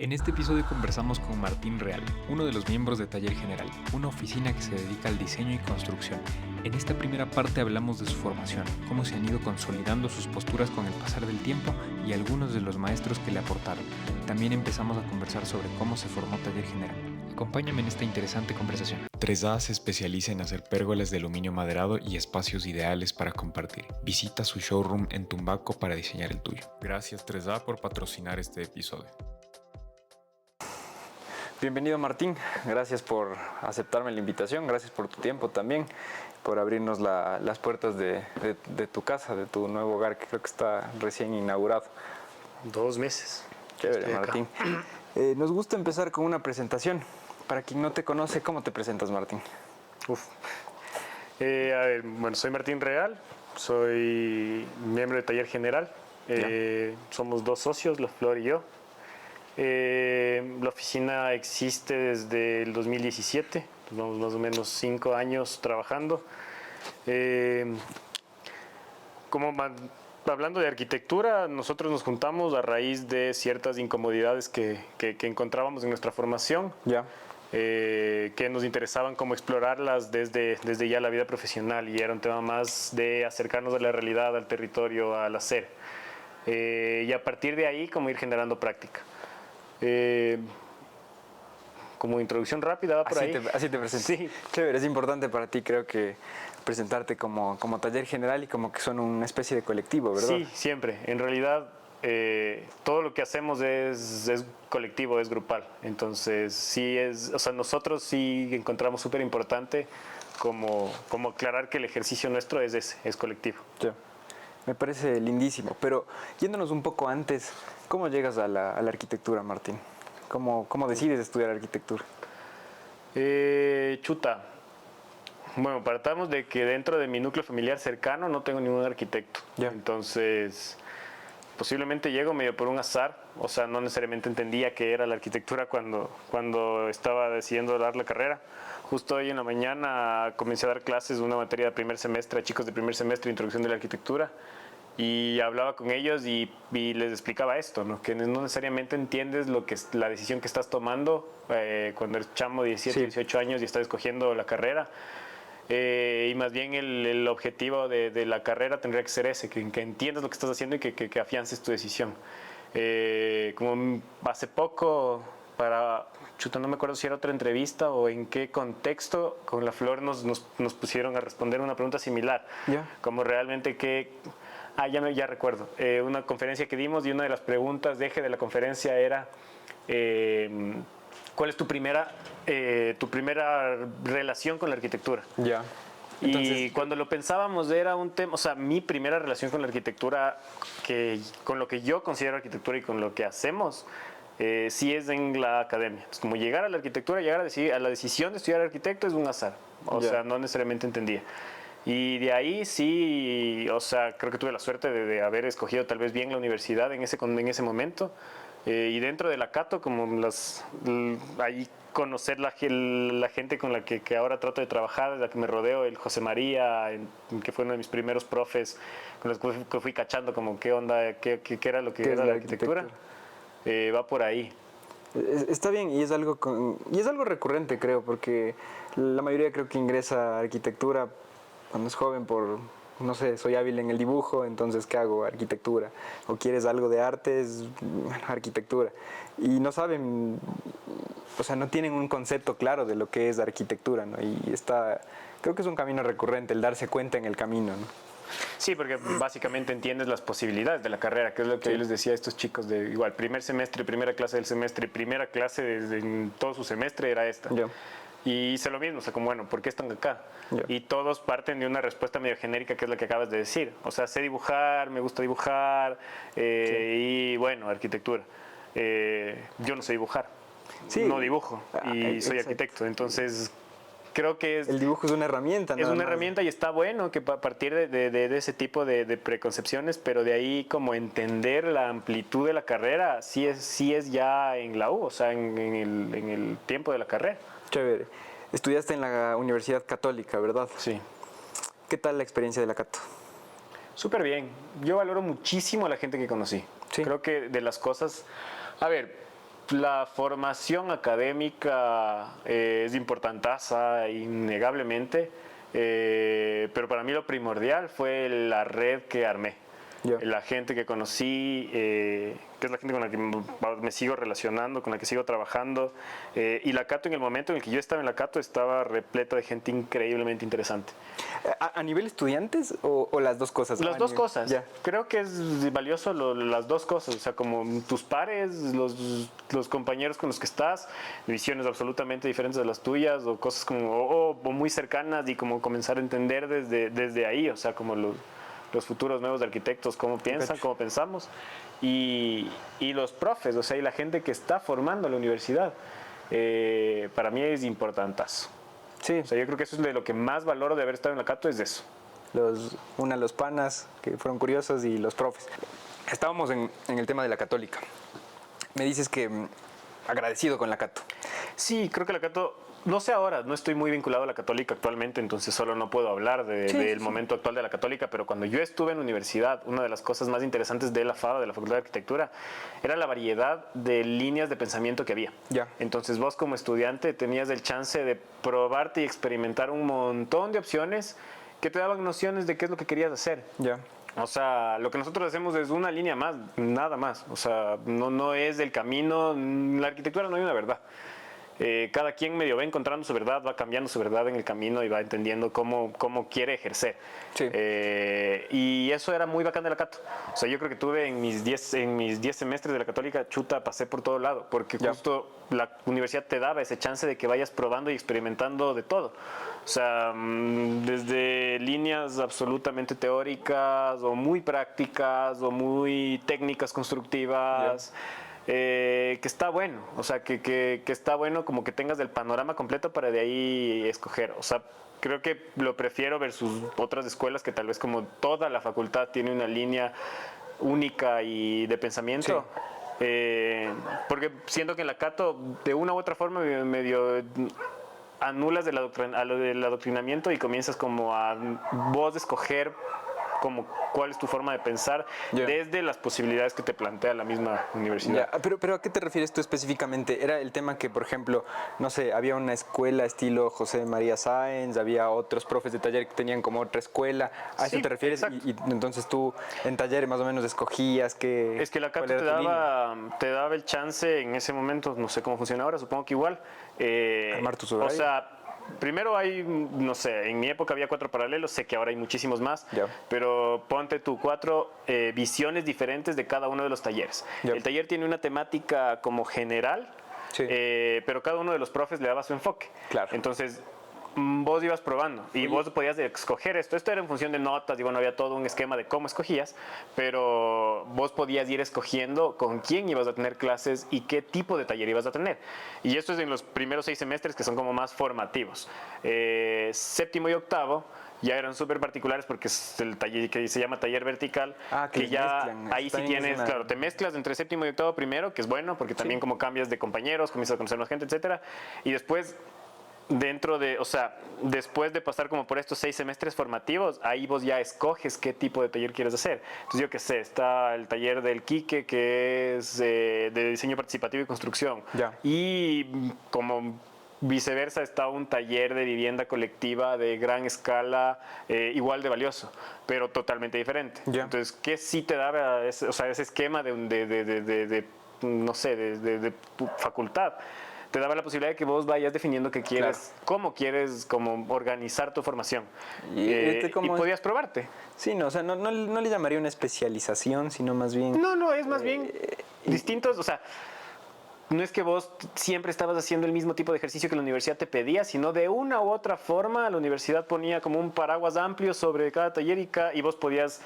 En este episodio conversamos con Martín Real, uno de los miembros de Taller General, una oficina que se dedica al diseño y construcción. En esta primera parte hablamos de su formación, cómo se han ido consolidando sus posturas con el pasar del tiempo y algunos de los maestros que le aportaron. También empezamos a conversar sobre cómo se formó Taller General. Acompáñame en esta interesante conversación. 3A se especializa en hacer pérgolas de aluminio maderado y espacios ideales para compartir. Visita su showroom en Tumbaco para diseñar el tuyo. Gracias 3A por patrocinar este episodio. Bienvenido Martín, gracias por aceptarme la invitación, gracias por tu tiempo también, por abrirnos las puertas de tu casa, de tu nuevo hogar que creo que está recién inaugurado. 2 meses. Chévere Martín. Nos gusta empezar con una presentación. Para quien no te conoce, ¿cómo te presentas Martín? Soy Martín Real, soy miembro de Taller General, somos 2 socios, La Flor y yo. La oficina existe desde el 2017, vamos más o menos 5 años trabajando. Hablando de arquitectura, nosotros nos juntamos a raíz de ciertas incomodidades que encontrábamos en nuestra formación, que nos interesaban como explorarlas desde ya la vida profesional, y era un tema más de acercarnos a la realidad, al territorio, al hacer. Y a partir de ahí, como ir generando práctica. Como introducción rápida, va por ahí. Así te presento. Sí. Chévere, es importante para ti, creo que presentarte como Taller General y como que son una especie de colectivo, ¿verdad? Sí, siempre. En realidad, todo lo que hacemos es colectivo, es grupal. Entonces, nosotros sí encontramos súper importante como aclarar que el ejercicio nuestro es colectivo. Sí. Me parece lindísimo, pero yéndonos un poco antes, ¿cómo llegas a la arquitectura, Martín? ¿Cómo decides estudiar arquitectura? Bueno, partamos de que dentro de mi núcleo familiar cercano no tengo ningún arquitecto. Entonces, posiblemente llego medio por un azar, o sea, no necesariamente entendía qué era la arquitectura cuando estaba decidiendo dar la carrera. Justo hoy en la mañana comencé a dar clases de una materia de primer semestre a chicos de primer semestre, Introducción de la Arquitectura, y hablaba con ellos y les explicaba esto, ¿no? Que no necesariamente entiendes la decisión que estás tomando cuando eres chamo de 17, 18 años y estás escogiendo la carrera. Y más bien el objetivo de la carrera tendría que ser ese, que entiendas lo que estás haciendo y que afiances tu decisión. Como hace poco, no me acuerdo si era otra entrevista o en qué contexto, con La Flor nos pusieron a responder una pregunta similar. Como realmente ya recuerdo, una conferencia que dimos, y una de las preguntas de eje de la conferencia era ¿cuál es tu primera relación con la arquitectura? Entonces, y cuando lo pensábamos era un tema, o sea, mi primera relación con la arquitectura, con lo que yo considero arquitectura y con lo que hacemos, sí es en la academia. Es como llegar a la arquitectura, llegar a la decisión de estudiar arquitecto es un azar. O sea, no necesariamente entendía. Y de ahí sí, o sea, creo que tuve la suerte de haber escogido tal vez bien la universidad en ese momento. Y dentro de la Cato, ahí conocer la gente con la que ahora trato de trabajar, de la que me rodeo, el José María, que fue uno de mis primeros profes, con los que fui cachando como qué onda, qué era lo que era la arquitectura. Va por ahí. Está bien, y es algo recurrente, creo, porque la mayoría creo que ingresa a arquitectura cuando es joven no sé, soy hábil en el dibujo, entonces ¿qué hago? Arquitectura. O quieres algo de artes, arquitectura. Y no saben, o sea, no tienen un concepto claro de lo que es arquitectura, ¿no? Y creo que es un camino recurrente, el darse cuenta en el camino, ¿no? Sí, porque básicamente entiendes las posibilidades de la carrera, que es lo que yo les decía a estos chicos de igual, primer semestre, primera clase del semestre, primera clase en todo su semestre era esta. Y hice lo mismo, o sea, como bueno, ¿por qué están acá? Y todos parten de una respuesta medio genérica, que es la que acabas de decir. O sea, sé dibujar, me gusta dibujar, y bueno, arquitectura. Yo no sé dibujar, no dibujo, y soy arquitecto, entonces creo que el dibujo es una herramienta. Es una herramienta, y está bueno que a partir de ese tipo de preconcepciones, pero de ahí como entender la amplitud de la carrera, sí es ya en la U, o sea, en el tiempo de la carrera. Chévere. Estudiaste en la Universidad Católica, ¿verdad? Sí. ¿Qué tal la experiencia de la Cato? Súper bien. Yo valoro muchísimo a la gente que conocí. Creo que de las cosas... A ver, la formación académica es importantaza, innegablemente, pero para mí lo primordial fue la red que armé. La gente que conocí, que es la gente con la que me sigo relacionando, con la que sigo trabajando. Y la Cato, en el momento en el que yo estaba en la Cato, estaba repleta de gente increíblemente interesante. ¿A nivel estudiantes o las dos cosas? Las dos cosas. Creo que es valioso las dos cosas. O sea, como tus pares, los compañeros con los que estás, visiones absolutamente diferentes de las tuyas, o cosas como o muy cercanas, y como comenzar a entender desde ahí, o sea, como los futuros nuevos arquitectos, cómo piensan, cómo pensamos, y los profes, o sea, y la gente que está formando la universidad, para mí es importantazo. Sí. O sea, yo creo que eso es de lo que más valoro de haber estado en la Cato, es de eso. Los panas que fueron curiosos y los profes. Estábamos en el tema de la Católica. Me dices que agradecido con la Cato. Sí, creo que la Cato, no sé ahora, no estoy muy vinculado a la Católica actualmente, entonces solo no puedo hablar del momento actual de la Católica, pero cuando yo estuve en la universidad, una de las cosas más interesantes de la FADA, de la Facultad de Arquitectura, era la variedad de líneas de pensamiento que había. Entonces vos como estudiante tenías el chance de probarte y experimentar un montón de opciones que te daban nociones de qué es lo que querías hacer. O sea, lo que nosotros hacemos es una línea más, nada más. O sea, no es el camino, en la arquitectura no hay una verdad. Cada quien medio va encontrando su verdad, va cambiando su verdad en el camino y va entendiendo cómo quiere ejercer. Y eso era muy bacán de la Cato. O sea, yo creo que tuve en mis 10 semestres de la Católica, pasé por todo lado, porque justo la universidad te daba ese chance de que vayas probando y experimentando de todo. O sea, desde líneas absolutamente teóricas o muy prácticas o muy técnicas constructivas. Que está bueno, o sea, que está bueno como que tengas el panorama completo para de ahí escoger. O sea, creo que lo prefiero versus otras escuelas que tal vez como toda la facultad tiene una línea única y de pensamiento. Porque siento que en la Cato, de una u otra forma, medio anulas del adoctrinamiento y comienzas como a vos escoger como cuál es tu forma de pensar desde las posibilidades que te plantea la misma universidad. Pero ¿a qué te refieres tú específicamente? ¿Era el tema que, por ejemplo, no sé, había una escuela estilo José María Sáenz, había otros profes de taller que tenían como otra escuela? ¿A eso te refieres? Y entonces tú en taller más o menos escogías que... Es que la Cato te daba el chance en ese momento, no sé cómo funciona ahora, supongo que igual. Armar tus horarios. O sea, primero hay, no sé, en mi época había 4 paralelos, sé que ahora hay muchísimos más, pero ponte tú 4 visiones diferentes de cada uno de los talleres. El taller tiene una temática como general, pero cada uno de los profes le daba su enfoque. Entonces, vos ibas probando y vos podías escoger esto. Esto era en función de notas y bueno, había todo un esquema de cómo escogías, pero vos podías ir escogiendo con quién ibas a tener clases y qué tipo de taller ibas a tener. Y esto es en los primeros 6 semestres que son como más formativos. Séptimo y octavo ya eran súper particulares porque es el taller que se llama taller vertical, que ya mezclan. Ahí sí tienes, claro, te mezclas entre séptimo y octavo primero, que es bueno porque también como cambias de compañeros, comienzas a conocer más gente, etcétera, y después después de pasar como por estos 6 semestres formativos, ahí vos ya escoges qué tipo de taller quieres hacer. Entonces yo qué sé, está el taller del Quique, que es de diseño participativo y construcción. Y como viceversa está un taller de vivienda colectiva de gran escala, igual de valioso, pero totalmente diferente. Entonces, ¿qué sí te daba ese esquema de facultad? Te daba la posibilidad de que vos vayas definiendo qué quieres, cómo quieres como organizar tu formación. Y podías probarte. Sí, no, o sea, no le llamaría una especialización, sino más bien... No, es más bien distintos, o sea, no es que vos siempre estabas haciendo el mismo tipo de ejercicio que la universidad te pedía, sino de una u otra forma la universidad ponía como un paraguas amplio sobre cada taller y vos podías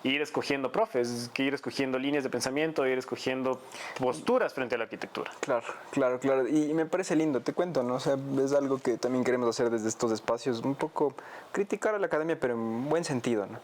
ir escogiendo profes, ir escogiendo líneas de pensamiento, ir escogiendo posturas frente a la arquitectura. Claro. Y me parece lindo, te cuento, ¿no? O sea, es algo que también queremos hacer desde estos espacios, un poco criticar a la academia, pero en buen sentido, ¿no?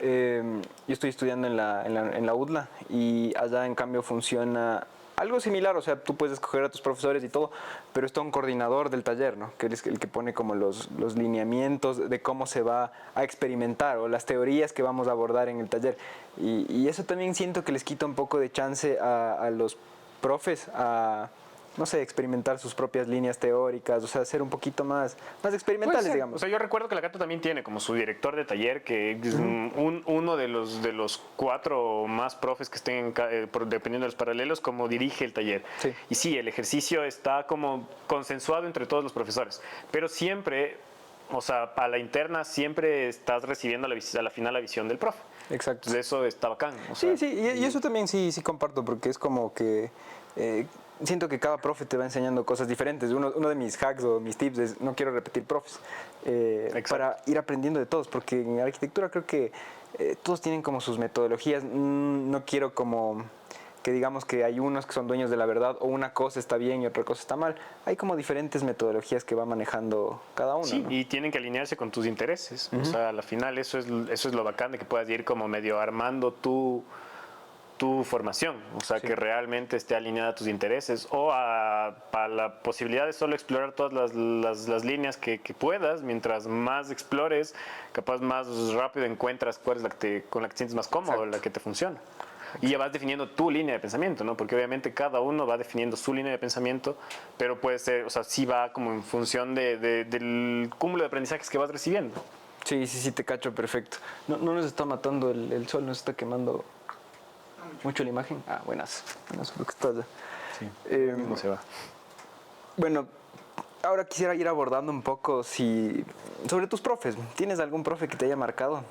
Yo estoy estudiando en la UDLA y allá en cambio funciona algo similar, o sea, tú puedes escoger a tus profesores y todo, pero está un coordinador del taller, ¿no? Que es el que pone como los lineamientos de cómo se va a experimentar o las teorías que vamos a abordar en el taller. Y eso también siento que les quita un poco de chance a los profes a, no sé, experimentar sus propias líneas teóricas, o sea, ser un poquito más experimentales, digamos. O sea, yo recuerdo que la Cato también tiene como su director de taller, que es uno de los 4 más profes que estén, dependiendo de los paralelos, como dirige el taller. Sí. Y sí, el ejercicio está como consensuado entre todos los profesores, pero siempre, o sea, a la interna siempre estás recibiendo a la final la visión del profe. Exacto. Entonces eso está bacán. O Sí, sea, y eso también sí comparto, porque es como que siento que cada profe te va enseñando cosas diferentes. Uno de mis hacks o mis tips es no quiero repetir profes, para ir aprendiendo de todos, porque en arquitectura creo que todos tienen como sus metodologías. No quiero como que digamos que hay unos que son dueños de la verdad, o una cosa está bien y otra cosa está mal. Hay como diferentes metodologías que va manejando cada uno. sí, ¿no? y tienen que alinearse con tus intereses. O sea, al final eso es lo bacán de que puedas ir como medio armando tu formación, o sea, Sí. que realmente esté alineada a tus intereses o a la posibilidad de solo explorar todas las líneas que puedas. Mientras más explores, capaz más rápido encuentras cuál es con la que te sientes más cómodo, Exacto. la que te funciona. Y ya vas definiendo tu línea de pensamiento, ¿no? Porque obviamente cada uno va definiendo su línea de pensamiento, pero puede ser, o sea, sí va como en función del cúmulo de aprendizajes que vas recibiendo. Sí, te cacho perfecto. No nos está matando el sol, nos está quemando mucho la imagen. Ah, buenas, lo que está allá. Sí, Eh, no se va. Bueno, ahora quisiera ir abordando un poco sobre tus profes. ¿Tienes algún profe que te haya marcado,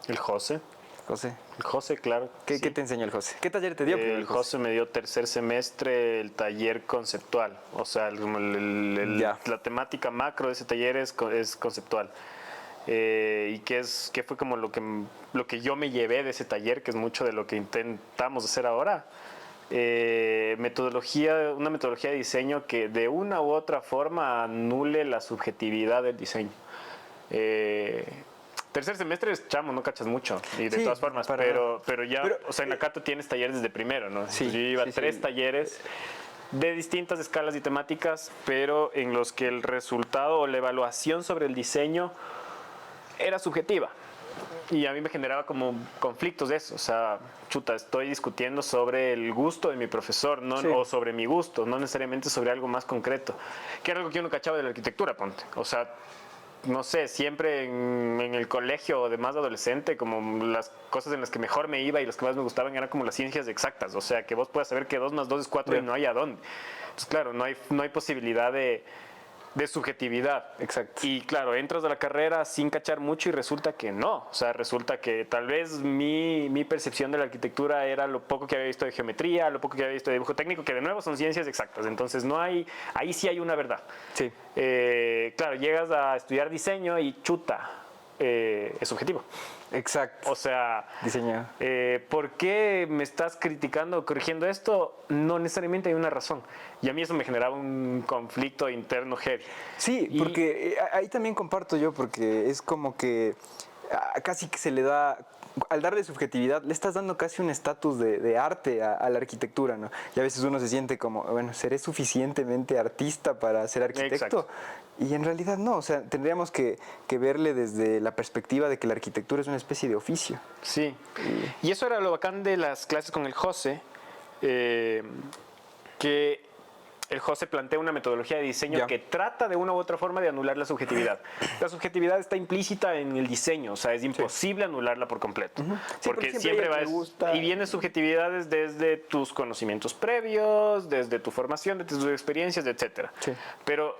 El José. José? El José, claro. ¿Qué sí. te enseñó el José? ¿Qué taller te dio? El José me dio tercer semestre el taller conceptual. O sea, Ya. la temática macro de ese taller es conceptual. Y que fue como lo que yo me llevé de ese taller, que es mucho de lo que intentamos hacer ahora. Una metodología de diseño que de una u otra forma anule la subjetividad del diseño. Tercer semestre es chamo, no cachas mucho, y de Sí, todas formas, para pero nada. o sea, en la Cato tienes talleres desde primero, ¿no? Sí, Yo iba sí, a 3 sí. talleres de distintas escalas y temáticas, pero en los que el resultado o la evaluación sobre el diseño era subjetiva. Y a mí me generaba como conflictos de eso. O sea, chuta, estoy discutiendo sobre el gusto de mi profesor, ¿no? Sí. O sobre mi gusto, no necesariamente sobre algo más concreto. Que era algo que yo no cachaba de la arquitectura, ponte. O sea, no sé, siempre en el colegio de más adolescente, como las cosas en las que mejor me iba y las que más me gustaban eran como las ciencias exactas. O sea, que vos puedas saber que 2 más 2 es 4 y Yeah. no hay a dónde. Entonces, claro, no hay posibilidad de subjetividad. Exacto. Y claro, entras a la carrera sin cachar mucho y resulta que no. O sea, resulta que tal vez mi percepción de la arquitectura era lo poco que había visto de geometría, lo poco que había visto de dibujo técnico, que de nuevo son ciencias exactas. Entonces ahí sí hay una verdad. Sí. Claro, llegas a estudiar diseño y chuta, es subjetivo. Exacto. O sea, Diseño. ¿por qué me estás criticando o corrigiendo esto? No necesariamente hay una razón. Y a mí eso me generaba un conflicto interno heavy. Sí, Y- porque ahí también comparto yo, porque es como que casi que se le da, al darle subjetividad, le estás dando casi un estatus de arte a la arquitectura, ¿no? Y a veces uno se siente como, bueno, ¿seré suficientemente artista para ser arquitecto? Exacto. Y en realidad no, o sea, tendríamos que verle desde la perspectiva de que la arquitectura es una especie de oficio. Sí. Y eso era lo bacán de las clases con el José, que el José plantea una metodología de diseño Ya. que trata de una u otra forma de anular la subjetividad. La subjetividad está implícita en el diseño, o sea, es imposible anularla por completo. Sí, porque porque siempre siempre va te gusta. y vienen subjetividades desde tus conocimientos previos, desde tu formación, desde tus experiencias, etcétera. Sí. Pero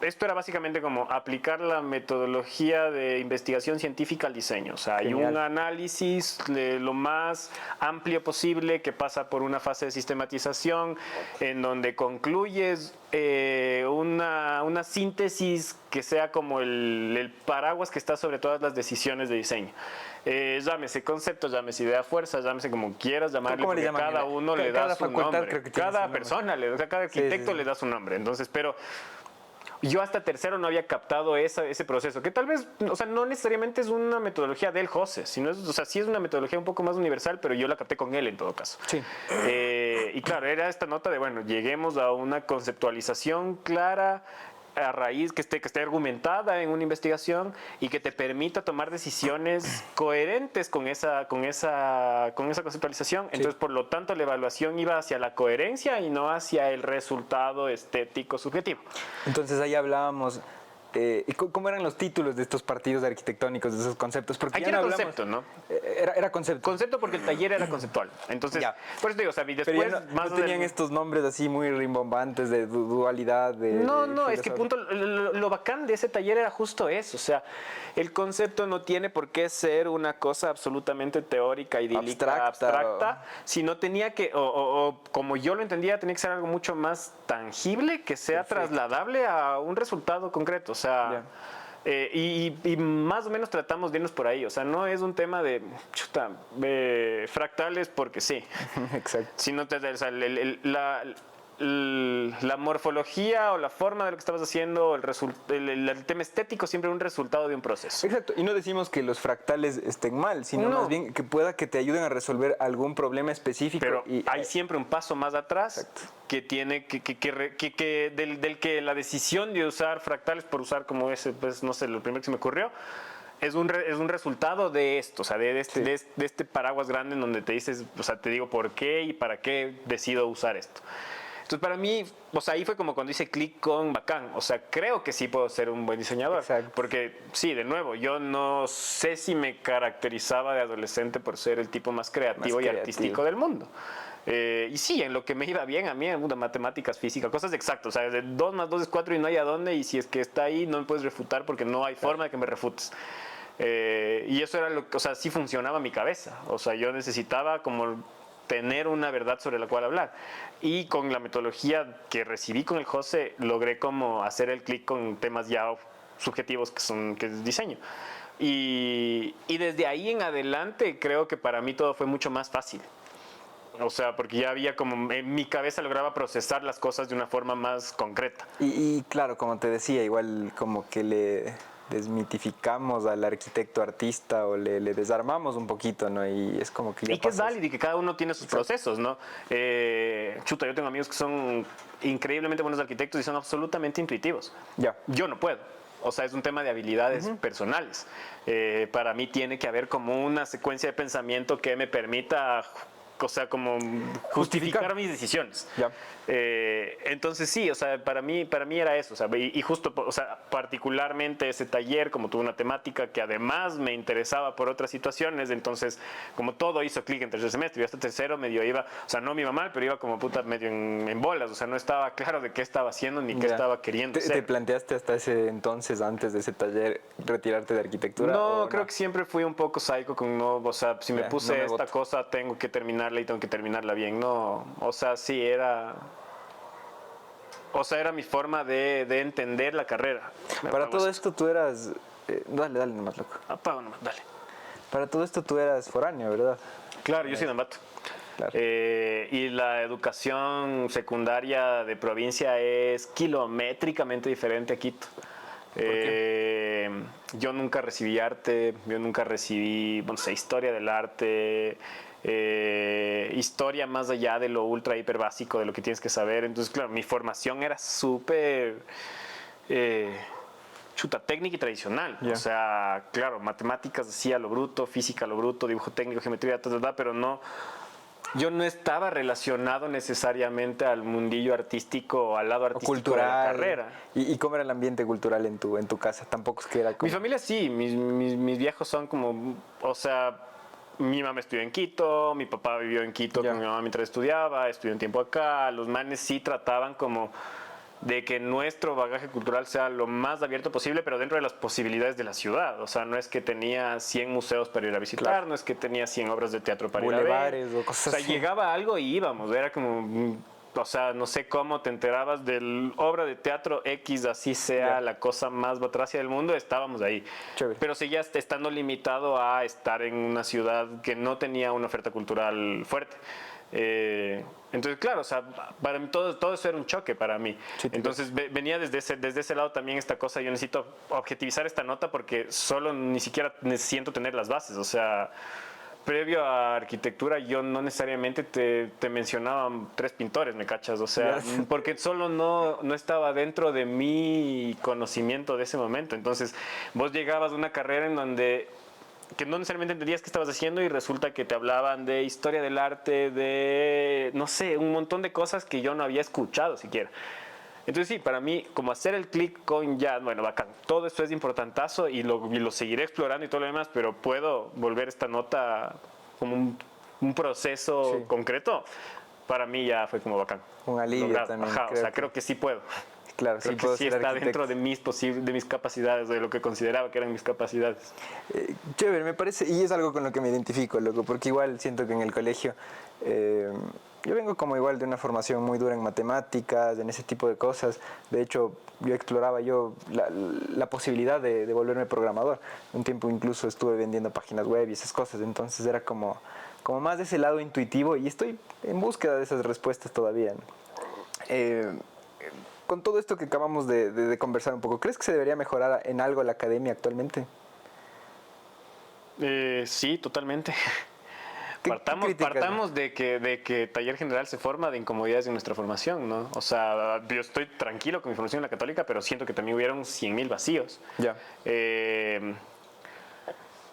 esto era básicamente como aplicar la metodología de investigación científica al diseño. O sea, hay Genial. un análisis de lo más amplio posible que pasa por una fase de sistematización en donde concluyes una síntesis que sea como el paraguas que está sobre todas las decisiones de diseño. Llámese concepto, llámese idea fuerza, llámese como quieras llamarle, ¿Cómo le porque llaman? cada uno le Cada da su facultad nombre. creo que tiene su Cada nombre. persona, o sea, cada arquitecto sí. le da su nombre. Entonces, pero yo hasta tercero no había captado ese proceso, que tal vez, o sea, no necesariamente es una metodología del José, sino o sea, sí es una metodología un poco más universal, pero yo la capté con él en todo caso. Sí. Y claro, era esta nota de, bueno, lleguemos a una conceptualización clara a raíz, que esté argumentada en una investigación y que te permita tomar decisiones coherentes con esa conceptualización. Entonces, por lo tanto, la evaluación iba hacia la coherencia y no hacia el resultado estético subjetivo. Entonces ahí hablábamos... ¿Cómo eran los títulos de estos partidos arquitectónicos, de esos conceptos? Porque aquí era concepto, ¿no? Era concepto. Concepto porque el taller era conceptual. Entonces, por eso te digo, o sea, y después... Pero no tenían estos nombres así muy rimbombantes de dualidad, No, es que punto, lo bacán de ese taller era justo eso. O sea, el concepto no tiene por qué ser una cosa absolutamente teórica, idílica, abstracta, sino tenía que, o como yo lo entendía, tenía que ser algo mucho más tangible, que sea trasladable a un resultado concreto. O sea, y más o menos tratamos de irnos por ahí. O sea, no es un tema de fractales porque sí. Exacto. Sino o sea, la morfología o la forma de lo que estabas haciendo, el tema estético siempre es un resultado de un proceso. Exacto, y no decimos que los fractales estén mal, sino más bien que pueda que te ayuden a resolver algún problema específico. Pero hay siempre un paso más atrás que tiene del que la decisión de usar fractales por usar como ese, pues no sé, lo primero que se me ocurrió, es un resultado de esto, o sea, de este paraguas grande en donde te dices, o sea, te digo por qué y para qué decido usar esto. Entonces, para mí, o sea, ahí fue como cuando hice clic con bacán. O sea, creo que sí puedo ser un buen diseñador. Exacto. Porque, sí, de nuevo, yo no sé si me caracterizaba de adolescente por ser el tipo más creativo y artístico del mundo. Y sí, en lo que me iba bien a mí, en matemáticas, física, cosas exactas. O sea, de 2 más 2 es 4 y no hay a dónde. Y si es que está ahí, no me puedes refutar porque no hay forma de que me refutes. Y eso era lo que, o sea, sí funcionaba mi cabeza. O sea, yo necesitaba como tener una verdad sobre la cual hablar. Y con la metodología que recibí con el José, logré como hacer el clic con temas ya subjetivos que es diseño. Y desde ahí en adelante creo que para mí todo fue mucho más fácil. O sea, porque ya había como, en mi cabeza lograba procesar las cosas de una forma más concreta. Y claro, como te decía, igual como que le desmitificamos al arquitecto artista o le desarmamos un poquito, ¿no? Y es como que ya y que es válido y que cada uno tiene sus procesos, ¿no? Yo tengo amigos que son increíblemente buenos arquitectos y son absolutamente intuitivos. Yo no puedo. O sea, es un tema de habilidades personales. Para mí tiene que haber como una secuencia de pensamiento que me permita, o sea, como justificar mis decisiones. Entonces sí, o sea, para mí era eso, o sea, y justo, o sea, particularmente ese taller, como tuvo una temática que además me interesaba por otras situaciones, entonces como todo hizo clic en tercer semestre, yo hasta tercero medio iba, o sea, no me iba mal, pero iba como puta medio en bolas, o sea, no estaba claro de qué estaba haciendo ni qué estaba queriendo hacer. ¿Te planteaste hasta ese entonces, antes de ese taller, retirarte de arquitectura? No, creo que siempre fui un poco psycho con no, o sea, si me puse esta cosa, tengo que terminarla y tengo que terminarla bien, no, o sea, sí, era mi forma de entender la carrera. Para todo esto tú eras... dale nomás, loco. Apago nomás, dale. Para todo esto tú eras foráneo, ¿verdad? Claro, yo soy de Ambato. Claro. Y la educación secundaria de provincia es kilométricamente diferente a Quito. Yo nunca recibí arte, yo nunca recibí, no sé, historia del arte, historia más allá de lo ultra hiper básico de lo que tienes que saber. Entonces, claro, mi formación era súper técnica y tradicional. O sea, claro, matemáticas así a lo bruto, física a lo bruto, dibujo técnico, geometría, pero no. Yo no estaba relacionado necesariamente al mundillo artístico o al lado artístico cultural, de la carrera. ¿Y cómo era el ambiente cultural en tu casa? Tampoco es que era como... Mi familia sí, mis viejos son como, o sea, mi mamá estudió en Quito, mi papá vivió en Quito con mi mamá mientras estudiaba, estudió un tiempo acá, los manes sí trataban como de que nuestro bagaje cultural sea lo más abierto posible, pero dentro de las posibilidades de la ciudad. O sea, no es que tenía 100 museos para ir a visitar, no es que tenía 100 obras de teatro para ir a ver. O cosas así. Llegaba algo y íbamos. Era como, o sea, no sé cómo te enterabas de la obra de teatro X, así sea la cosa más batracia del mundo, estábamos ahí. Chévere. Pero seguías estando limitado a estar en una ciudad que no tenía una oferta cultural fuerte. Entonces, claro, o sea, para mí todo eso era un choque para mí. Entonces venía desde ese lado también esta cosa. Yo necesito objetivizar esta nota porque solo ni siquiera siento tener las bases. O sea, previo a arquitectura yo no necesariamente te mencionaba 3 pintores, ¿me cachas? O sea, porque solo no estaba dentro de mi conocimiento de ese momento. Entonces, vos llegabas a una carrera en donde que no necesariamente entendías qué estabas haciendo y resulta que te hablaban de historia del arte, de, no sé, un montón de cosas que yo no había escuchado siquiera. Entonces sí, para mí, como hacer el clic con ya, bueno, bacán, todo esto es importantazo y lo seguiré explorando y todo lo demás, pero puedo volver esta nota como un proceso concreto, para mí ya fue como bacán. Un alivio también. Ajá, o sea, creo que sí puedo. Claro, creo sí que puedo sí ser está arquitecto. dentro de mis capacidades, de lo que consideraba que eran mis capacidades. Chévere, me parece, y es algo con lo que me identifico, loco, porque igual siento que en el colegio yo vengo como igual de una formación muy dura en matemáticas, en ese tipo de cosas. De hecho, yo exploraba la posibilidad de volverme programador. Un tiempo incluso estuve vendiendo páginas web y esas cosas, entonces era como más de ese lado intuitivo y estoy en búsqueda de esas respuestas todavía, ¿no? Con todo esto que acabamos de conversar un poco, ¿crees que se debería mejorar en algo la academia actualmente? Sí, totalmente. ¿Qué Partamos de que Taller General se forma de incomodidades en nuestra formación, ¿no? O sea, yo estoy tranquilo con mi formación en la Católica, pero siento que también hubieron 100.000 vacíos. Ya.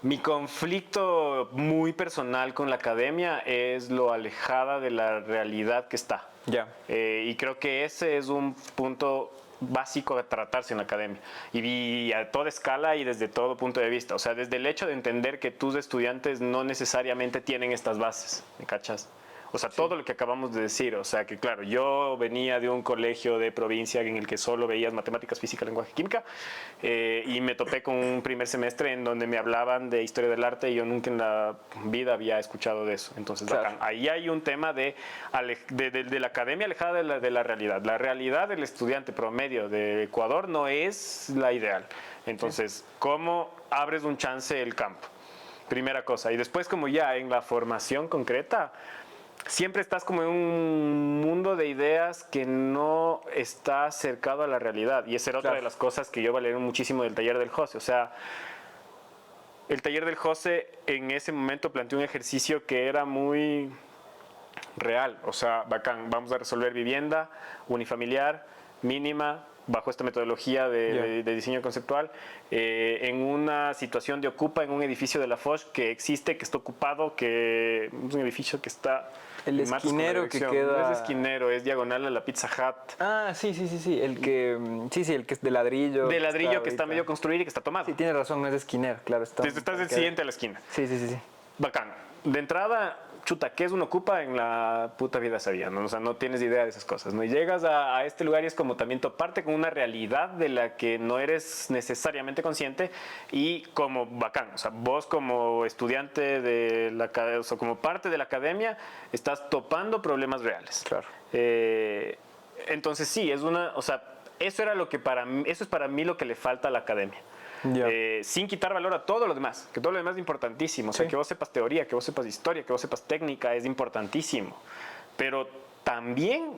Mi conflicto muy personal con la academia es lo alejada de la realidad que está. Ya. Y creo que ese es un punto básico a tratarse en la academia y a toda escala y desde todo punto de vista, o sea, desde el hecho de entender que tus estudiantes no necesariamente tienen estas bases, ¿me cachas? O sea, todo lo que acabamos de decir, o sea, que claro, yo venía de un colegio de provincia en el que solo veías matemáticas, física, lenguaje, química, y me topé con un primer semestre en donde me hablaban de historia del arte y yo nunca en la vida había escuchado de eso. Entonces, claro, ahí hay un tema de la academia alejada de la realidad. La realidad del estudiante promedio de Ecuador no es la ideal. Entonces, ¿cómo abres un chance el campo? Primera cosa. Y después, como ya en la formación concreta, siempre estás como en un mundo de ideas que no está cercado a la realidad. Y esa era otra de las cosas que yo valoré muchísimo del taller del José. O sea, el taller del José en ese momento planteó un ejercicio que era muy real. O sea, bacán, vamos a resolver vivienda unifamiliar, mínima, bajo esta metodología de diseño conceptual, en una situación de ocupa en un edificio de la Foch que existe, que está ocupado, que es un edificio que está... El esquinero que queda... No es esquinero, es diagonal a la Pizza Hut. Ah, sí, el que... Sí, el que es de ladrillo. De ladrillo que está medio construido y que está tomado. Sí, tiene razón, no es esquinero, claro. Estás el siguiente a la esquina. Sí. Bacán. De entrada, chuta, ¿qué es un ocupa? En la puta vida sabía, ¿no? O sea, no tienes idea de esas cosas, ¿no? Y llegas a este lugar y es como también toparte con una realidad de la que no eres necesariamente consciente y como bacán, o sea, vos como estudiante de la academia, o sea, como parte de la academia, estás topando problemas reales. Claro. Entonces sí, o sea, eso es para mí lo que le falta a la academia. Sin quitar valor a todo lo demás, que todo lo demás es importantísimo. O sea, que vos sepas teoría, que vos sepas historia, que vos sepas técnica, es importantísimo. Pero también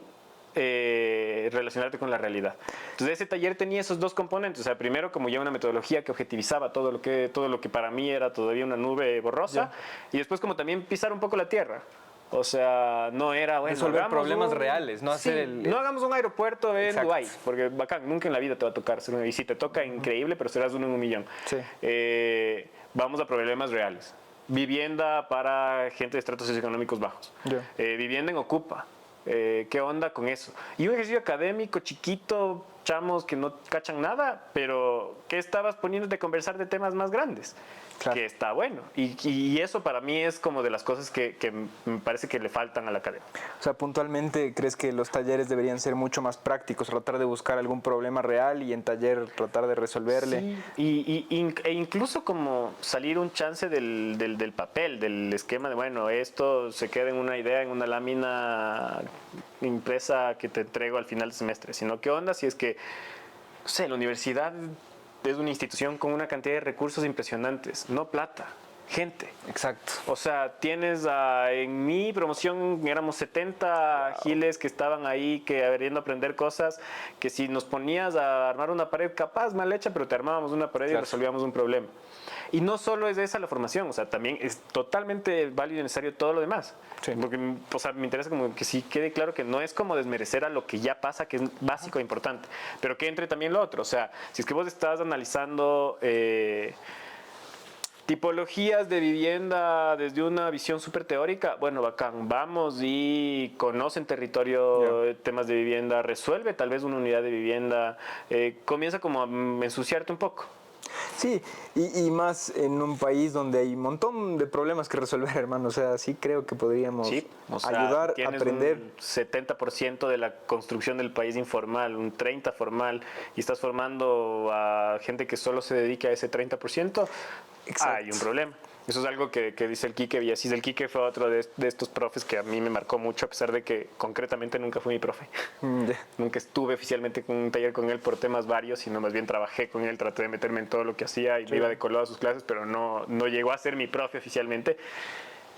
relacionarte con la realidad. Entonces, ese taller tenía esos dos componentes. O sea, primero, como ya una metodología que objetivizaba todo lo que para mí era todavía una nube borrosa. Y después, como también pisar un poco la tierra. O sea, no era, bueno, resolver problemas reales, no hacer no hagamos un aeropuerto en Dubái, porque bacán, nunca en la vida te va a tocar ser uno, y si te toca, increíble, pero serás uno en 1.000.000. Sí. Vamos a problemas reales. Vivienda para gente de estratos socioeconómicos bajos. Vivienda en Ocupa. ¿Qué onda con eso? Y un ejercicio académico chiquito, chamos que no cachan nada, pero ¿qué estabas poniéndote a conversar de temas más grandes? Claro. Que está bueno. Y eso para mí es como de las cosas que me parece que le faltan a la academia. O sea, puntualmente, ¿crees que los talleres deberían ser mucho más prácticos? Tratar de buscar algún problema real y en taller tratar de resolverle. Sí. E incluso como salir un chance del papel, del esquema de, bueno, esto se queda en una idea, en una lámina impresa que te entrego al final del semestre. Sino, ¿qué onda si es que, no sé, la universidad es una institución con una cantidad de recursos impresionantes, no plata? gente. Exacto. O sea, tienes en mi promoción éramos 70 giles que estaban ahí, que queriendo aprender cosas, que si nos ponías a armar una pared capaz, mal hecha, pero te armábamos una pared y resolvíamos un problema. Y no solo es esa la formación, o sea, también es totalmente válido y necesario todo lo demás. Sí. Porque, o sea, me interesa como que sí quede claro que no es como desmerecer a lo que ya pasa, que es básico e importante, pero que entre también lo otro. O sea, si es que vos estás analizando tipologías de vivienda desde una visión súper teórica, bueno, bacán, vamos y conocen territorio, temas de vivienda, resuelve tal vez una unidad de vivienda, comienza como a ensuciarte un poco. Sí, y más en un país donde hay un montón de problemas que resolver, hermano. O sea, sí creo que podríamos ayudar a aprender. Un 70% de la construcción del país informal, un 30% formal, y estás formando a gente que solo se dedique a ese 30%, hay un problema. Eso es algo que dice el Quique Villasís. El Quique fue otro de estos profes que a mí me marcó mucho, a pesar de que concretamente nunca fue mi profe. Nunca estuve oficialmente con un taller con él por temas varios, sino más bien trabajé con él, traté de meterme en todo lo que hacía y me iba de colado a sus clases, pero no llegó a ser mi profe oficialmente.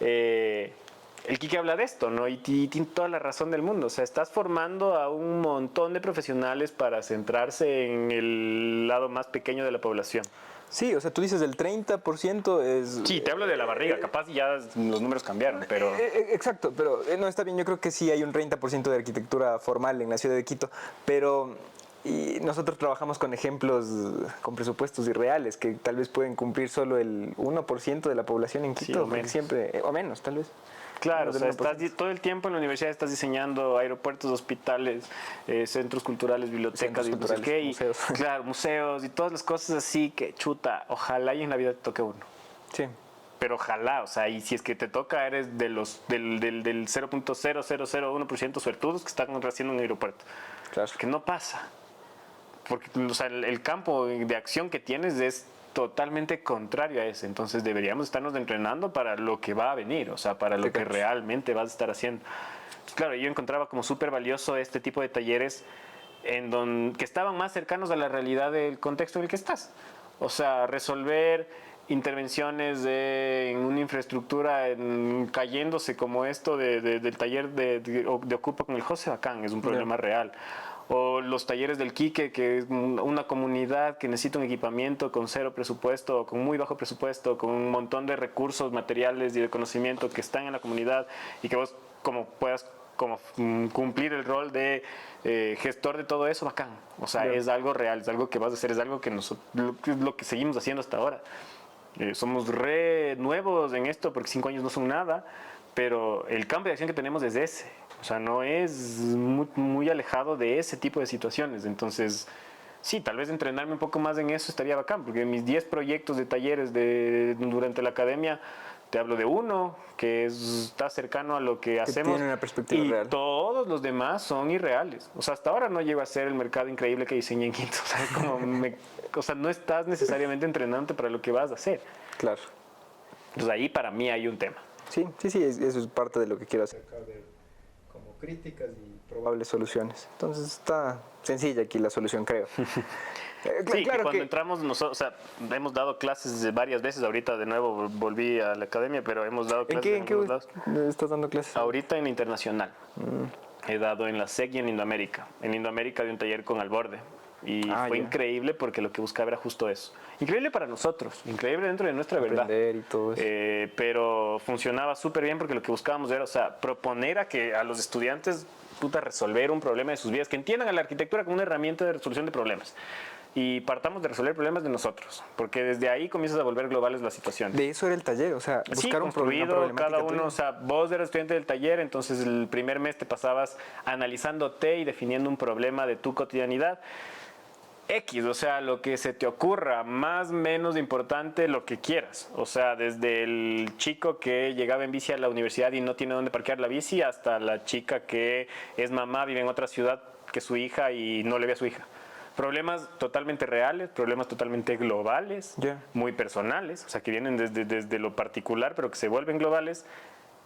El Quique habla de esto, ¿no? Y tiene toda la razón del mundo. O sea, estás formando a un montón de profesionales para centrarse en el lado más pequeño de la población. Sí, o sea, tú dices el 30% es... Sí, te hablo de la barriga, capaz ya los números cambiaron, pero... Exacto, pero no, está bien, yo creo que sí hay un 30% de arquitectura formal en la ciudad de Quito, pero y nosotros trabajamos con ejemplos, con presupuestos irreales, que tal vez pueden cumplir solo el 1% de la población en Quito, sí, siempre, o menos tal vez. Claro, o sea, estás todo el tiempo en la universidad estás diseñando aeropuertos, hospitales, centros culturales, bibliotecas y no sé qué, museos. Claro, museos y todas las cosas así que chuta, ojalá y en la vida te toque uno. Sí. Pero ojalá, o sea, y si es que te toca, eres del 0.0001% suertudos que están haciendo un aeropuerto. Claro. Que no pasa. Porque, o sea, el campo de acción que tienes es totalmente contrario a ese. Entonces deberíamos estarnos entrenando para lo que va a venir, o sea, para lo que realmente vas a estar haciendo. Claro, yo encontraba como súper valioso este tipo de talleres que estaban más cercanos a la realidad del contexto en el que estás. O sea, resolver intervenciones en una infraestructura cayéndose como esto del taller de Ocupa con el José Bacán, es un problema real. O los talleres del Quique, que es una comunidad que necesita un equipamiento con cero presupuesto, con muy bajo presupuesto, con un montón de recursos materiales y de conocimiento que están en la comunidad y que vos puedas cumplir el rol de gestor de todo eso, bacán. O sea, es algo real, es algo que vas a hacer, es algo que es lo que seguimos haciendo hasta ahora. Somos re nuevos en esto porque 5 años no son nada, pero el campo de acción que tenemos es ese. O sea, no es muy alejado de ese tipo de situaciones. Entonces, sí, tal vez entrenarme un poco más en eso estaría bacán, porque en mis 10 proyectos de talleres durante la academia, te hablo de uno que está cercano a lo que hacemos. Tiene una perspectiva real. Todos los demás son irreales. O sea, hasta ahora no llego a ser el mercado increíble que diseñé en Quito. O sea, no estás necesariamente entrenándote para lo que vas a hacer. Claro. Entonces ahí para mí hay un tema. Sí, eso es parte de lo que quiero hacer. Como críticas y probables soluciones. Entonces está sencilla aquí la solución, creo. Sí, claro, cuando entramos nosotros, o sea, hemos dado clases varias veces, ahorita de nuevo volví a la academia, pero hemos dado clases ¿En qué estás dando clases? Ahorita en la internacional. He dado en la SEC y en Indoamérica. En Indoamérica de un taller con Alborde. Y fue increíble porque lo que buscaba era justo eso. Increíble para nosotros, increíble dentro de nuestra verdad. Y todo eso. Pero funcionaba súper bien porque lo que buscábamos era, o sea, proponer a los estudiantes resolver un problema de sus vidas, que entiendan a la arquitectura como una herramienta de resolución de problemas. Y partamos de resolver problemas de nosotros, porque desde ahí comienzas a volver globales las situaciones. De eso era el taller, o sea, buscar un problema. Cada uno, o sea, vos eras estudiante del taller, entonces el primer mes te pasabas analizándote y definiendo un problema de tu cotidianidad. X, o sea, lo que se te ocurra, más menos importante, lo que quieras. O sea, desde el chico que llegaba en bici a la universidad y no tiene dónde parquear la bici, hasta la chica que es mamá, vive en otra ciudad que su hija y no le ve a su hija. Problemas totalmente reales, problemas totalmente globales, muy personales, o sea, que vienen desde lo particular, pero que se vuelven globales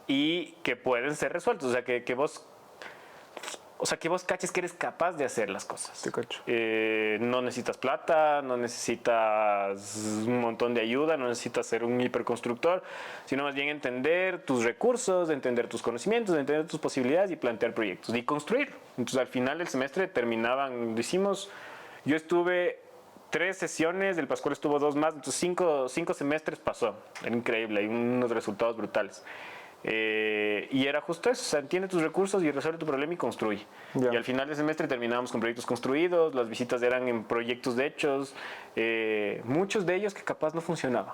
y que pueden ser resueltos. O sea, que vos... o sea, que vos caches que eres capaz de hacer las cosas. Te cacho. No necesitas plata, no necesitas un montón de ayuda, no necesitas ser un hiperconstructor, sino más bien entender tus recursos, entender tus conocimientos, entender tus posibilidades y plantear proyectos y construir. Entonces, al final del semestre yo estuve 3 sesiones, el Pascual estuvo 2 más, entonces 5 semestres pasó. Era increíble, hay unos resultados brutales. Y era justo eso, o sea, entiende tus recursos y resuelve tu problema y construye. Yeah. Y al final del semestre terminábamos con proyectos construidos, las visitas eran en proyectos de hechos, muchos de ellos que capaz no funcionaban.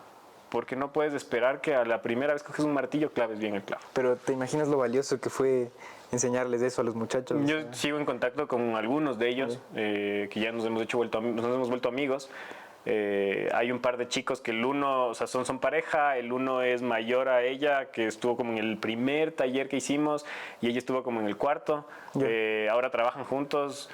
Porque no puedes esperar que a la primera vez que coges un martillo claves bien el clavo. Pero ¿te imaginas lo valioso que fue enseñarles eso a los muchachos? Yo sigo en contacto con algunos de ellos, que ya nos hemos vuelto amigos. Hay un par de chicos que el uno, o sea, son pareja, el uno es mayor a ella, que estuvo como en el primer taller que hicimos y ella estuvo como en el cuarto. Ahora trabajan juntos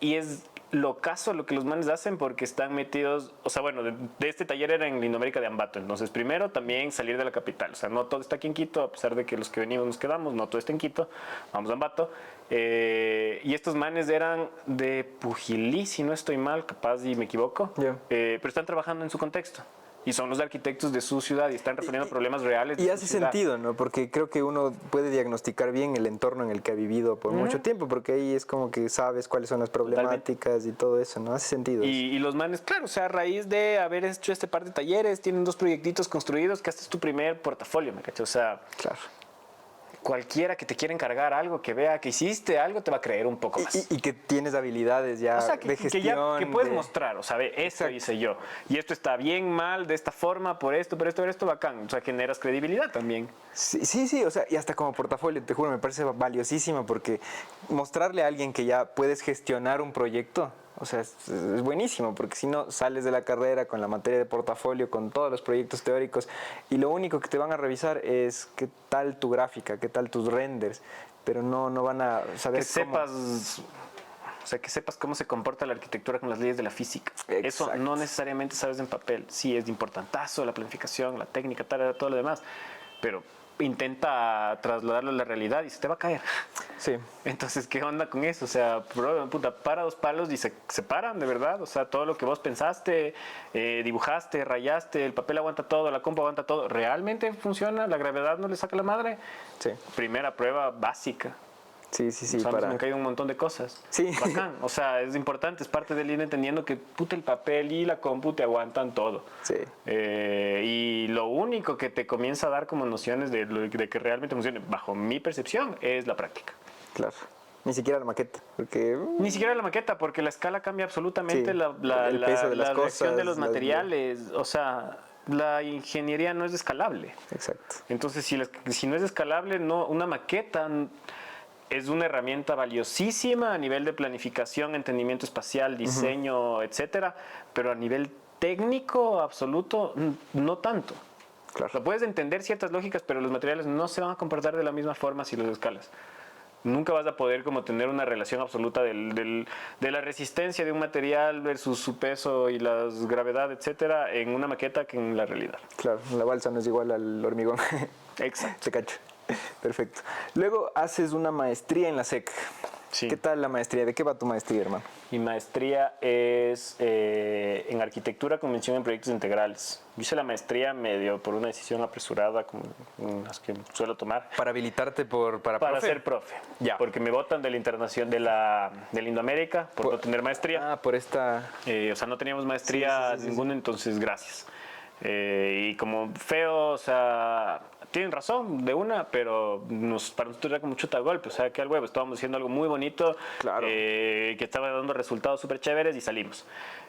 y es locazo lo que los manes hacen porque están metidos, o sea, bueno, de este taller era en Lindoamérica de Ambato, entonces primero también salir de la capital, o sea, no todo está aquí en Quito, a pesar de que los que venimos nos quedamos, no todo está en Quito, vamos a Ambato, y estos manes eran de Pujilí, si no estoy mal, capaz y me equivoco, pero están trabajando en su contexto. Y son los arquitectos de su ciudad y están resolviendo problemas reales. Y hace sentido, ¿no? Porque creo que uno puede diagnosticar bien el entorno en el que ha vivido por mucho tiempo, porque ahí es como que sabes cuáles son las problemáticas y todo eso, ¿no? Hace sentido. Y los manes, claro, o sea, a raíz de haber hecho este par de talleres, tienen 2 proyectitos construidos, que este es tu primer portafolio, ¿me cachai? O sea, claro. Cualquiera que te quiera encargar algo, que vea que hiciste algo, te va a creer un poco más. Y que tienes habilidades ya, o sea, de gestión. Que puedes mostrar, o sea, ve, esto hice yo. Y esto está bien, mal, de esta forma, por esto, bacán. O sea, generas credibilidad también. Sí, o sea, y hasta como portafolio, te juro, me parece valiosísimo porque mostrarle a alguien que ya puedes gestionar un proyecto, o sea, es buenísimo, porque si no sales de la carrera con la materia de portafolio, con todos los proyectos teóricos, y lo único que te van a revisar es qué tal tu gráfica, qué tal tus renders, pero no van a saber que sepas cómo se comporta la arquitectura con las leyes de la física. Exacto. Eso no necesariamente sabes en papel. Sí, es importantazo la planificación, la técnica, todo lo demás, pero intenta trasladarlo a la realidad y se te va a caer. Sí. Entonces, ¿qué onda con eso? O sea, para 2 palos y se paran, de verdad. O sea, todo lo que vos pensaste, dibujaste, rayaste, el papel aguanta todo, la compu aguanta todo. ¿Realmente funciona? ¿La gravedad no le saca la madre? Sí. Primera prueba básica. Sí. O sea, me han caído un montón de cosas. Sí. Bacán. O sea, es importante, es parte del ir entendiendo que el papel y la compu te aguantan todo. Sí. Y lo único que te comienza a dar como nociones de que realmente funcione, bajo mi percepción, es la práctica. Claro. Ni siquiera la maqueta, porque... Ni siquiera la maqueta, porque la escala cambia absolutamente, sí, el peso de las cosas, reacción de los materiales, o sea... La ingeniería no es escalable. Exacto. Entonces, si no es escalable, una maqueta es una herramienta valiosísima a nivel de planificación, entendimiento espacial, diseño, etcétera, pero a nivel técnico absoluto, no tanto. Claro. O sea, puedes entender ciertas lógicas, pero los materiales no se van a comportar de la misma forma si los escalas. Nunca vas a poder como tener una relación absoluta de la resistencia de un material versus su peso y la gravedad, etcétera, en una maqueta que en la realidad. Claro, la balsa no es igual al hormigón. Exacto. Se cacho. Perfecto. Luego haces una maestría en la SEC. Sí. ¿Qué tal la maestría? ¿De qué va tu maestría, hermano? Mi maestría es en arquitectura, convención en proyectos integrales. Yo hice la maestría medio por una decisión apresurada, como las que suelo tomar. ¿Para habilitarte para profe? Ser profe. Ya. Porque me votan de la internación de Indoamérica por no tener maestría. Por esta... o sea, no teníamos maestría ninguna, entonces gracias. Y como feo, o sea... Tienen razón de una, pero para nosotros era como chuta golpe, o sea, que al huevo, estábamos haciendo algo muy bonito, claro. Que estaba dando resultados súper chéveres y salimos.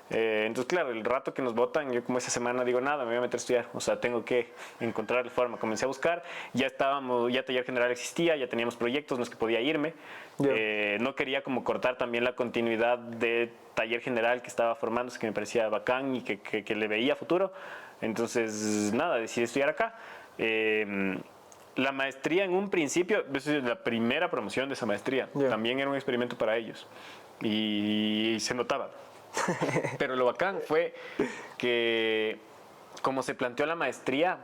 Entonces, claro, el rato que nos votan, yo como esa semana digo, nada, me voy a meter a estudiar, o sea, tengo que encontrar la forma. Comencé a buscar, ya taller general existía, ya teníamos proyectos, no es que podía irme. No quería como cortar también la continuidad de taller general que estaba formándose, que me parecía bacán y que le veía futuro. Entonces, nada, decidí estudiar acá. La maestría en un principio, la primera promoción de esa maestría, también era un experimento para ellos y se notaba. Pero lo bacán fue que como se planteó la maestría,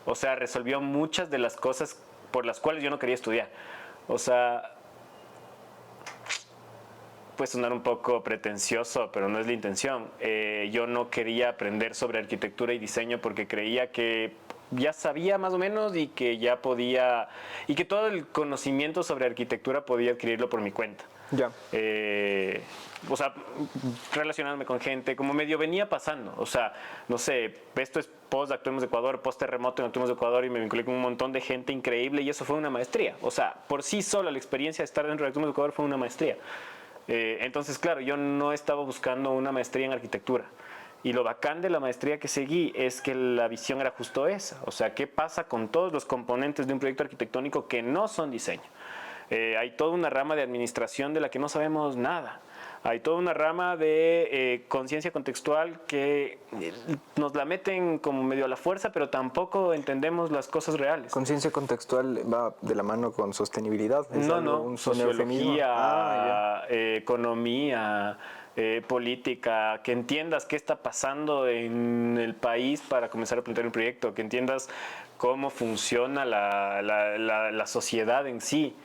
o sea, resolvió muchas de las cosas por las cuales yo no quería estudiar. O sea, puede sonar un poco pretencioso, pero no es la intención. Yo no quería aprender sobre arquitectura y diseño porque creía que ya sabía más o menos y que ya podía, y que todo el conocimiento sobre arquitectura podía adquirirlo por mi cuenta. Ya. O sea, relacionándome con gente, como medio venía pasando. O sea, no sé, esto es post Actuemos de Ecuador, post terremoto en Actuemos de Ecuador, y me vinculé con un montón de gente increíble y eso fue una maestría. O sea, por sí sola la experiencia de estar dentro de Actuemos de Ecuador fue una maestría. Entonces, claro, yo no estaba buscando una maestría en arquitectura. Y lo bacán de la maestría que seguí es que la visión era justo esa. O sea, ¿qué pasa con todos los componentes de un proyecto arquitectónico que no son diseño? Hay toda una rama de administración de la que no sabemos nada. Hay toda una rama de conciencia contextual que nos la meten como medio a la fuerza, pero tampoco entendemos las cosas reales. ¿Conciencia contextual va de la mano con sostenibilidad? No, sociología, economía, política, que entiendas qué está pasando en el país para comenzar a plantear un proyecto, que entiendas cómo funciona la sociedad en sí.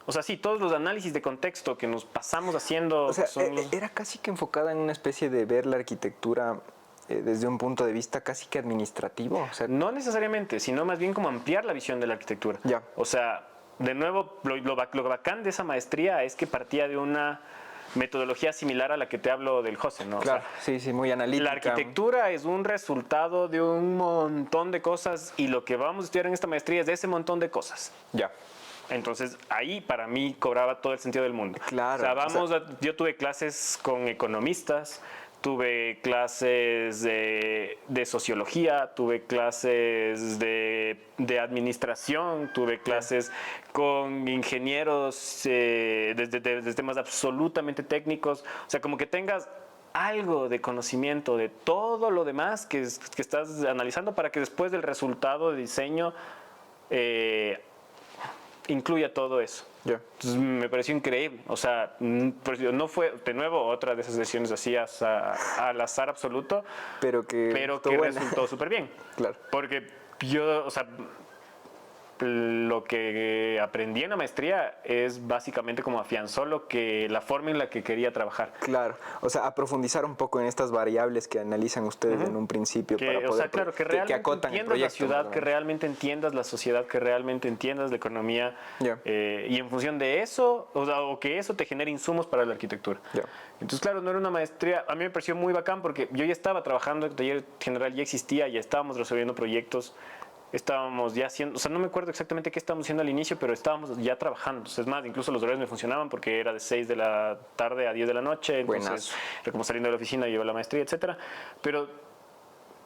O sea, sí, todos los análisis de contexto que nos pasamos haciendo... O sea, era casi que enfocada en una especie de ver la arquitectura desde un punto de vista casi que administrativo. O sea, no necesariamente, sino más bien como ampliar la visión de la arquitectura. Ya. O sea, de nuevo, lo bacán de esa maestría es que partía de una metodología similar a la que te hablo del José, ¿no? Claro, o sea, sí, muy analítica. la arquitectura es un resultado de un montón de cosas y lo que vamos a estudiar en esta maestría es de ese montón de cosas. Ya. Entonces, ahí para mí cobraba todo el sentido del mundo. Claro. O sea, yo tuve clases con economistas, tuve clases de sociología, tuve clases de administración, tuve clases con ingenieros desde temas absolutamente técnicos. O sea, como que tengas algo de conocimiento de todo lo demás que estás analizando para que después del resultado de diseño incluya todo eso. Yeah. Entonces me pareció increíble. O sea, no fue, de nuevo, otra de esas decisiones así al azar absoluto, pero que resultó súper bien. Claro. Porque yo, o sea, lo que aprendí en la maestría es básicamente como afianzó la forma en la que quería trabajar. Claro, o sea, a profundizar un poco en estas variables que analizan ustedes en un principio para poder, o sea, claro, que realmente acotan el entiendas proyecto, la ciudad, que realmente entiendas la sociedad, que realmente entiendas la economía, y en función de eso, o que eso te genere insumos para la arquitectura. Entonces, claro, no era una maestría, a mí me pareció muy bacán porque yo ya estaba trabajando, el taller general ya existía, ya estábamos resolviendo proyectos. Estábamos ya haciendo, o sea, no me acuerdo exactamente qué estábamos haciendo al inicio, pero estábamos ya trabajando. Es más, incluso los horarios me funcionaban porque era de 6 de la tarde a 10 de la noche. Entonces, era como saliendo de la oficina, llevar la maestría, etcétera. Pero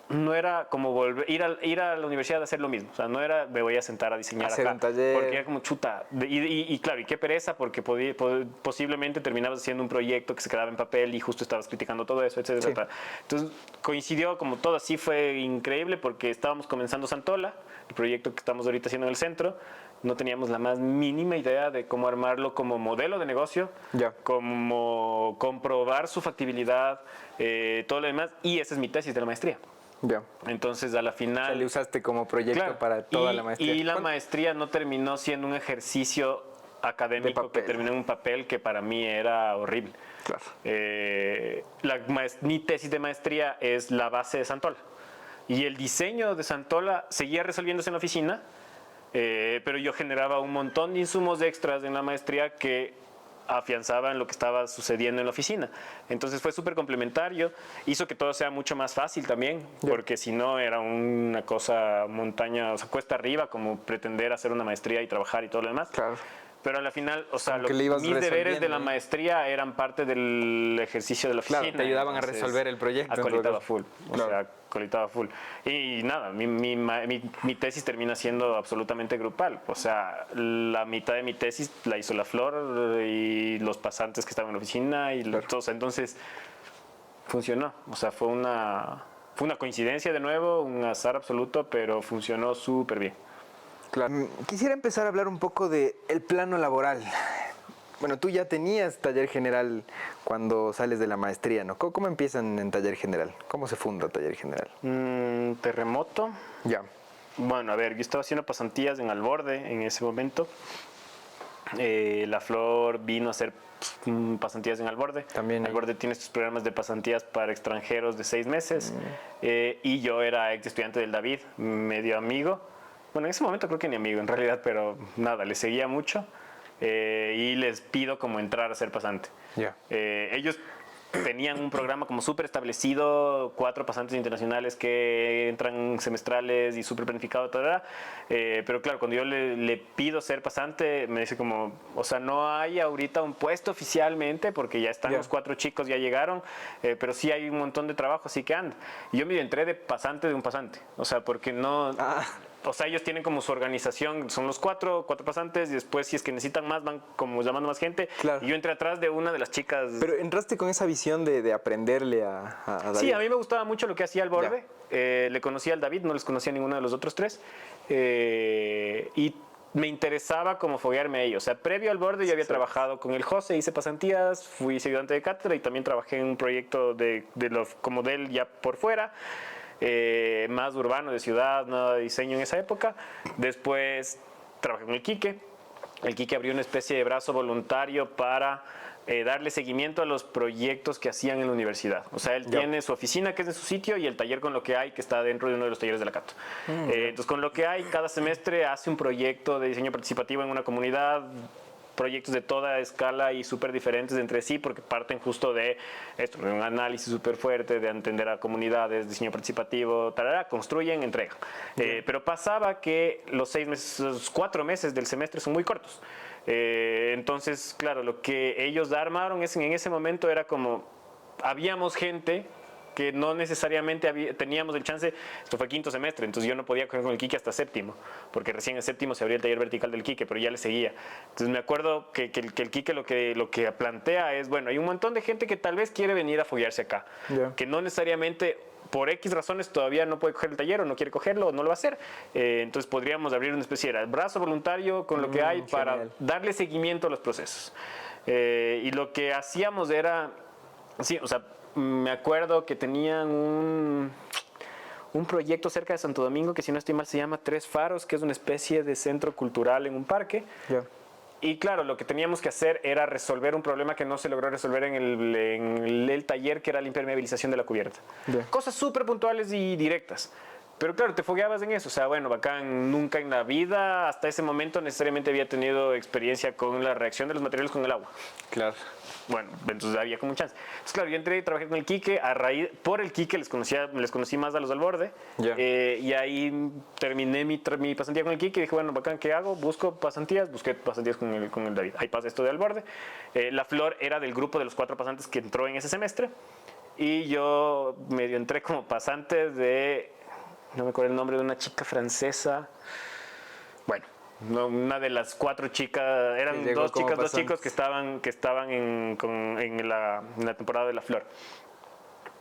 no era como ir a la universidad a hacer lo mismo. O sea, no era me voy a sentar a diseñar hacer acá. un taller. Porque era como chuta. Y claro, y qué pereza porque posiblemente terminabas haciendo un proyecto que se quedaba en papel y justo estabas criticando todo eso, etcétera. Sí. Entonces coincidió como todo así, fue increíble porque estábamos comenzando Santola, el proyecto que estamos ahorita haciendo en el centro. No teníamos la más mínima idea de cómo armarlo como modelo de negocio, cómo comprobar su factibilidad, todo lo demás. Y esa es mi tesis de la maestría. Entonces a la final... O sea, le usaste como proyecto para toda la maestría. Y la maestría no terminó siendo un ejercicio académico que terminó en un papel que para mí era horrible. Claro. Mi tesis de maestría es la base de Santola. Y el diseño de Santola seguía resolviéndose en la oficina, pero yo generaba un montón de insumos extras en la maestría que afianzaban lo que estaba sucediendo en la oficina. Entonces fue súper complementario, hizo que todo sea mucho más fácil también, porque si no era una cosa montaña, o sea, cuesta arriba como pretender hacer una maestría y trabajar y todo lo demás. Claro. Pero al final, o sea, mis deberes de la maestría eran parte del ejercicio de la oficina. Claro, te ayudaban a resolver el proyecto. Acolitaba full. O sea, acolitaba full. Y nada, mi tesis termina siendo absolutamente grupal. O sea, la mitad de mi tesis la hizo la Flor y los pasantes que estaban en la oficina. Y todos. Entonces, funcionó. O sea, fue una coincidencia de nuevo, un azar absoluto, pero funcionó súper bien. Claro. Quisiera empezar a hablar un poco del plano laboral. Bueno, tú ya tenías taller general cuando sales de la maestría, ¿no? ¿Cómo empiezan en taller general? ¿Cómo se funda taller general? Terremoto. Ya. Bueno, a ver, yo estaba haciendo pasantías en Alborde en ese momento. La Flor vino a hacer pasantías en Alborde. También Alborde tiene estos programas de pasantías para extranjeros de 6 meses. Y yo era ex estudiante del David, medio amigo. Bueno, en ese momento creo que ni amigo en realidad, pero nada, les seguía mucho. Y les pido como entrar a ser pasante. Ellos tenían un programa como súper establecido, 4 pasantes internacionales que entran semestrales y súper planificado, pero claro, cuando yo le pido ser pasante, me dice como, o sea, no hay ahorita un puesto oficialmente porque ya están los 4 chicos, ya llegaron, pero sí hay un montón de trabajo, así que anda. Y yo me entré de pasante de un pasante, o sea, porque no... O sea, ellos tienen como su organización, son los 4 pasantes, y después si es que necesitan más van como llamando más gente. Claro. Y yo entré atrás de una de las chicas. Pero entraste con esa visión de aprenderle a David. Sí, a mí me gustaba mucho lo que hacía Alborde. Le conocía al David, no les conocía a ninguno de los otros 3. Y me interesaba como foguearme a ellos. O sea, previo al Alborde yo había trabajado con el José, hice pasantías, fui ayudante de cátedra y también trabajé en un proyecto como de él ya por fuera. Más urbano, de ciudad, nada de diseño en esa época. Después trabajé con el Quique. El Quique abrió una especie de brazo voluntario para darle seguimiento a los proyectos que hacían en la universidad. O sea, él tiene su oficina que es en su sitio y el taller Con lo que hay que está dentro de uno de los talleres de la Cato. Entonces, Con lo que hay, cada semestre hace un proyecto de diseño participativo en una comunidad, proyectos de toda escala y súper diferentes entre sí, porque parten justo de esto, de un análisis súper fuerte, de entender a comunidades, diseño participativo, construyen, entregan. Pero pasaba que los 4 meses del semestre son muy cortos. Entonces, claro, lo que ellos armaron en ese momento era como, habíamos gente que no necesariamente teníamos el chance. Esto fue 5º semestre, entonces yo no podía coger con el Quique hasta 7º, porque recién en 7º se abría el taller vertical del Quique, pero ya le seguía. Entonces me acuerdo que el Quique lo que plantea es, bueno, hay un montón de gente que tal vez quiere venir a foguearse acá, que no necesariamente por X razones todavía no puede coger el taller o no quiere cogerlo o no lo va a hacer. Entonces podríamos abrir una especie de brazo voluntario Con lo que hay para darle seguimiento a los procesos. Y lo que hacíamos era, sí, o sea, me acuerdo que tenían un proyecto cerca de Santo Domingo que, si no estoy mal, se llama 3 Faros, que es una especie de centro cultural en un parque. Y claro, lo que teníamos que hacer era resolver un problema que no se logró resolver en el taller, que era la impermeabilización de la cubierta. Cosas súper puntuales y directas. Pero claro, te fogueabas en eso. O sea, bueno, bacán, nunca en la vida, hasta ese momento, necesariamente había tenido experiencia con la reacción de los materiales con el agua. Claro. Bueno, entonces había como un chance. Entonces, claro, yo entré y trabajé con el Quique. Por el Quique les conocí más a los del Borde. Y ahí terminé mi pasantía con el Quique y dije, bueno, bacán, ¿qué hago? Busqué pasantías con el David. Ahí pasa esto de Alborde. La Flor era del grupo de los 4 pasantes que entró en ese semestre. Y yo medio entré como pasante de... No me acuerdo el nombre de una chica francesa. Bueno, una de las 4 chicas, eran 2 chicos que estaban en la temporada de La Flor.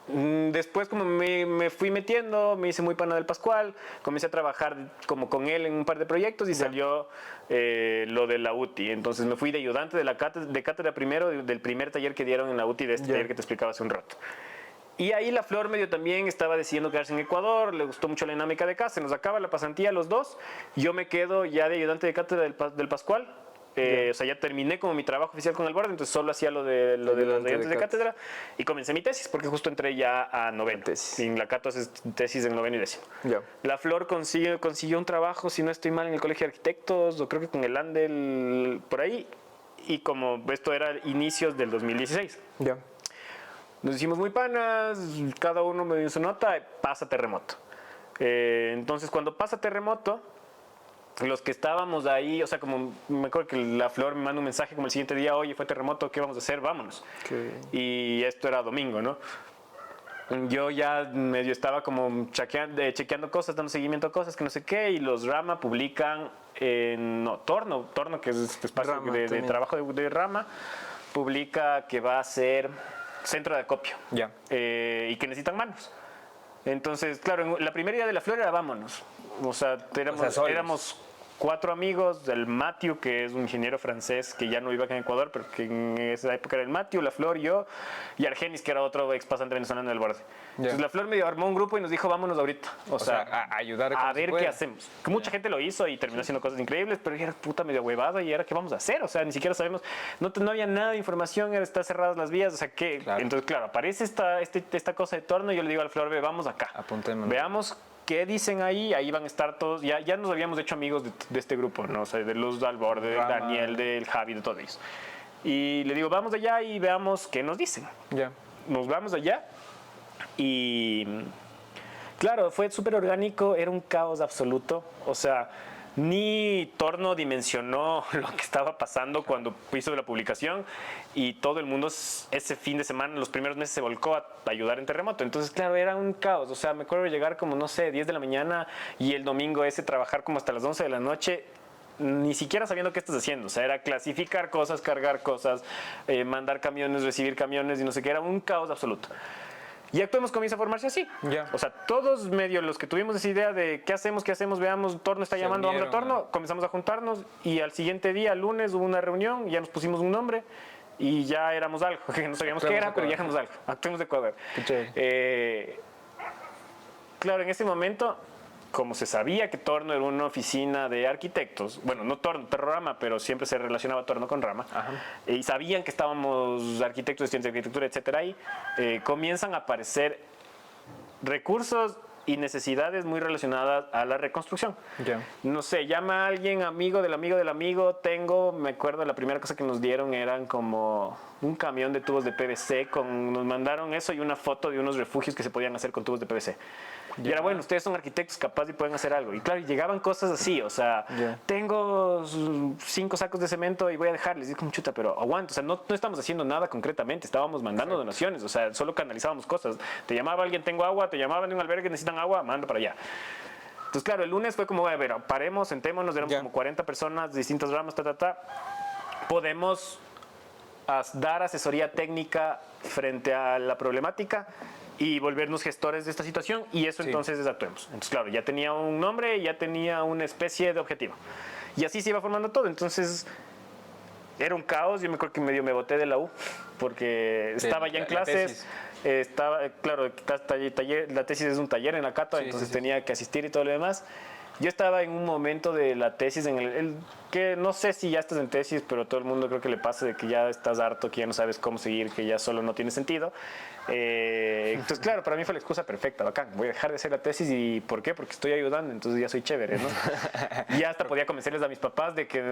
Después, como me fui metiendo, me hice muy pana del Pascual, comencé a trabajar como con él en un par de proyectos y salió lo de la UTI. Entonces me fui de ayudante de cátedra primero, del primer taller que dieron en la UTI, de este taller que te explicaba hace un rato. Y ahí la Flor medio también estaba decidiendo quedarse en Ecuador, le gustó mucho la dinámica de acá, se nos acaba la pasantía los 2, yo me quedo ya de ayudante de cátedra del Pascual. O sea, ya terminé como mi trabajo oficial con el Borde, entonces solo hacía lo de los ayudantes de cátedra y comencé mi tesis, porque justo entré ya a 9º. En la Cato haces tesis en 9º y 10º. La Flor consiguió un trabajo, si no estoy mal, en el Colegio de Arquitectos, o creo que con el Andel, por ahí, y como esto era inicios del 2016. Nos hicimos muy panas, cada uno me dio su nota, pasa terremoto. Entonces, cuando pasa terremoto, los que estábamos ahí, o sea, como me acuerdo que la Flor me manda un mensaje como el siguiente día, oye, fue terremoto, ¿qué vamos a hacer? Vámonos. Y esto era domingo, ¿no? Yo ya medio estaba como chequeando cosas, dando seguimiento a cosas, que no sé qué, y los Rama publican Torno, que es este espacio de trabajo de Rama, publica que va a ser centro de acopio y que necesitan manos. Entonces, claro, la primera idea de la Flor era vámonos. O sea, éramos 4 amigos, el Matthew, que es un ingeniero francés que ya no vive acá en Ecuador, pero que en esa época era el Matthew, la Flor, yo, y Argenis, que era otro ex pasante venezolano del borde. Entonces la Flor medio armó un grupo y nos dijo, vámonos ahorita. O sea, a ayudar a ver qué hacemos. Que mucha gente lo hizo y terminó haciendo cosas increíbles, pero era puta medio huevada y era qué vamos a hacer. O sea, ni siquiera sabemos, no había nada de información, están cerradas las vías, o sea, ¿qué? Claro. Entonces, claro, aparece esta cosa de torno y yo le digo a la Flor, ve, vamos acá. Apuntémonos. Veamos qué dicen ahí van a estar todos, ya nos habíamos hecho amigos de este grupo, ¿no? O sea, de Luz del Borde, del Daniel, del Javi, de todos ellos. Y le digo, vamos allá y veamos qué nos dicen. Ya. Nos vamos allá y claro, fue súper orgánico, era un caos absoluto, o sea, ni Torno dimensionó lo que estaba pasando cuando hizo la publicación y todo el mundo ese fin de semana, los primeros meses se volcó a ayudar en terremoto. Entonces, claro, era un caos. O sea, me acuerdo de llegar como, no sé, 10 de la mañana y el domingo trabajar como hasta las 11 de la noche, ni siquiera sabiendo qué estás haciendo. O sea, era clasificar cosas, cargar cosas, mandar camiones, recibir camiones y no sé qué. Era un caos absoluto. Y Actuemos comienza a formarse así. Ya. O sea, todos medio los que tuvimos esa idea de qué hacemos, veamos, Torno está llamando, vamos a Torno, comenzamos a juntarnos y al siguiente día, lunes, hubo una reunión, ya nos pusimos un nombre y ya éramos algo, que no sabíamos qué era, pero ya éramos algo. Actuemos de Ecuador. Claro, en ese momento, como se sabía que Torno era una oficina de arquitectos, bueno, no Rama, pero siempre se relacionaba Torno con Rama, y sabían que estábamos arquitectos, estudiantes de arquitectura, etcétera, ahí comienzan a aparecer recursos y necesidades muy relacionadas a la reconstrucción. Yeah. No sé, llama a alguien, amigo del amigo del amigo, me acuerdo, la primera cosa que nos dieron eran como un camión de tubos de PVC, nos mandaron eso y una foto de unos refugios que se podían hacer con tubos de PVC. Y era bueno, ustedes son arquitectos, capaz y pueden hacer algo. Y claro, llegaban cosas así, o sea, tengo 5 sacos de cemento y voy a dejarles. Y es como chuta, pero aguanta, o sea, no estamos haciendo nada concretamente, estábamos mandando donaciones, o sea, solo canalizábamos cosas. Te llamaba alguien, tengo agua, te llamaban de un albergue, necesitan agua, manda para allá. Entonces, claro, el lunes fue como, a ver, paremos, sentémonos, éramos como 40 personas, distintas ramas, podemos dar asesoría técnica frente a la problemática y volvernos gestores de esta situación, y eso entonces es Actuemos. Entonces, claro, ya tenía un nombre, ya tenía una especie de objetivo. Y así se iba formando todo. Entonces, era un caos. Yo me acuerdo que medio me boté de la U, porque estaba ya en clases. Claro, la tesis es un taller en la Cata, entonces tenía que asistir y todo lo demás. Yo estaba en un momento de la tesis que no sé si ya estás en tesis, pero todo el mundo creo que le pasa de que ya estás harto, que ya no sabes cómo seguir, que ya solo no tiene sentido. Entonces, claro, para mí fue la excusa perfecta, bacán. Voy a dejar de hacer la tesis y ¿por qué? Porque estoy ayudando, entonces ya soy chévere, ¿no? Y hasta podía convencerles a mis papás de que,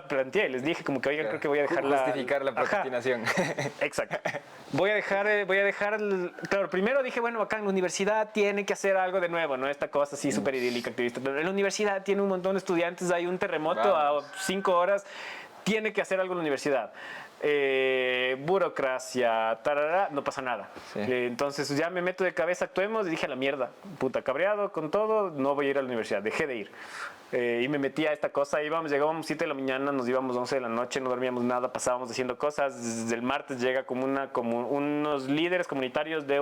planteé, les dije como que, oigan, creo que voy a dejar justificar la procrastinación. Exacto. Voy a dejar, claro, primero dije, bueno, bacán, la universidad tiene que hacer algo de nuevo, ¿no? Esta cosa así súper idílica, activista. En la universidad tiene un montón de estudiantes, hay un terremoto a 5 horas, tiene que hacer algo en la universidad. Burocracia, no pasa nada. Entonces ya me meto de cabeza, Actuemos, y dije a la mierda, puta, cabreado con todo, no voy a ir a la universidad, dejé de ir. Y me metí a esta cosa, llegábamos 7 de la mañana, nos íbamos 11 de la noche, no dormíamos nada, pasábamos haciendo cosas. Desde el martes llega como unos líderes comunitarios de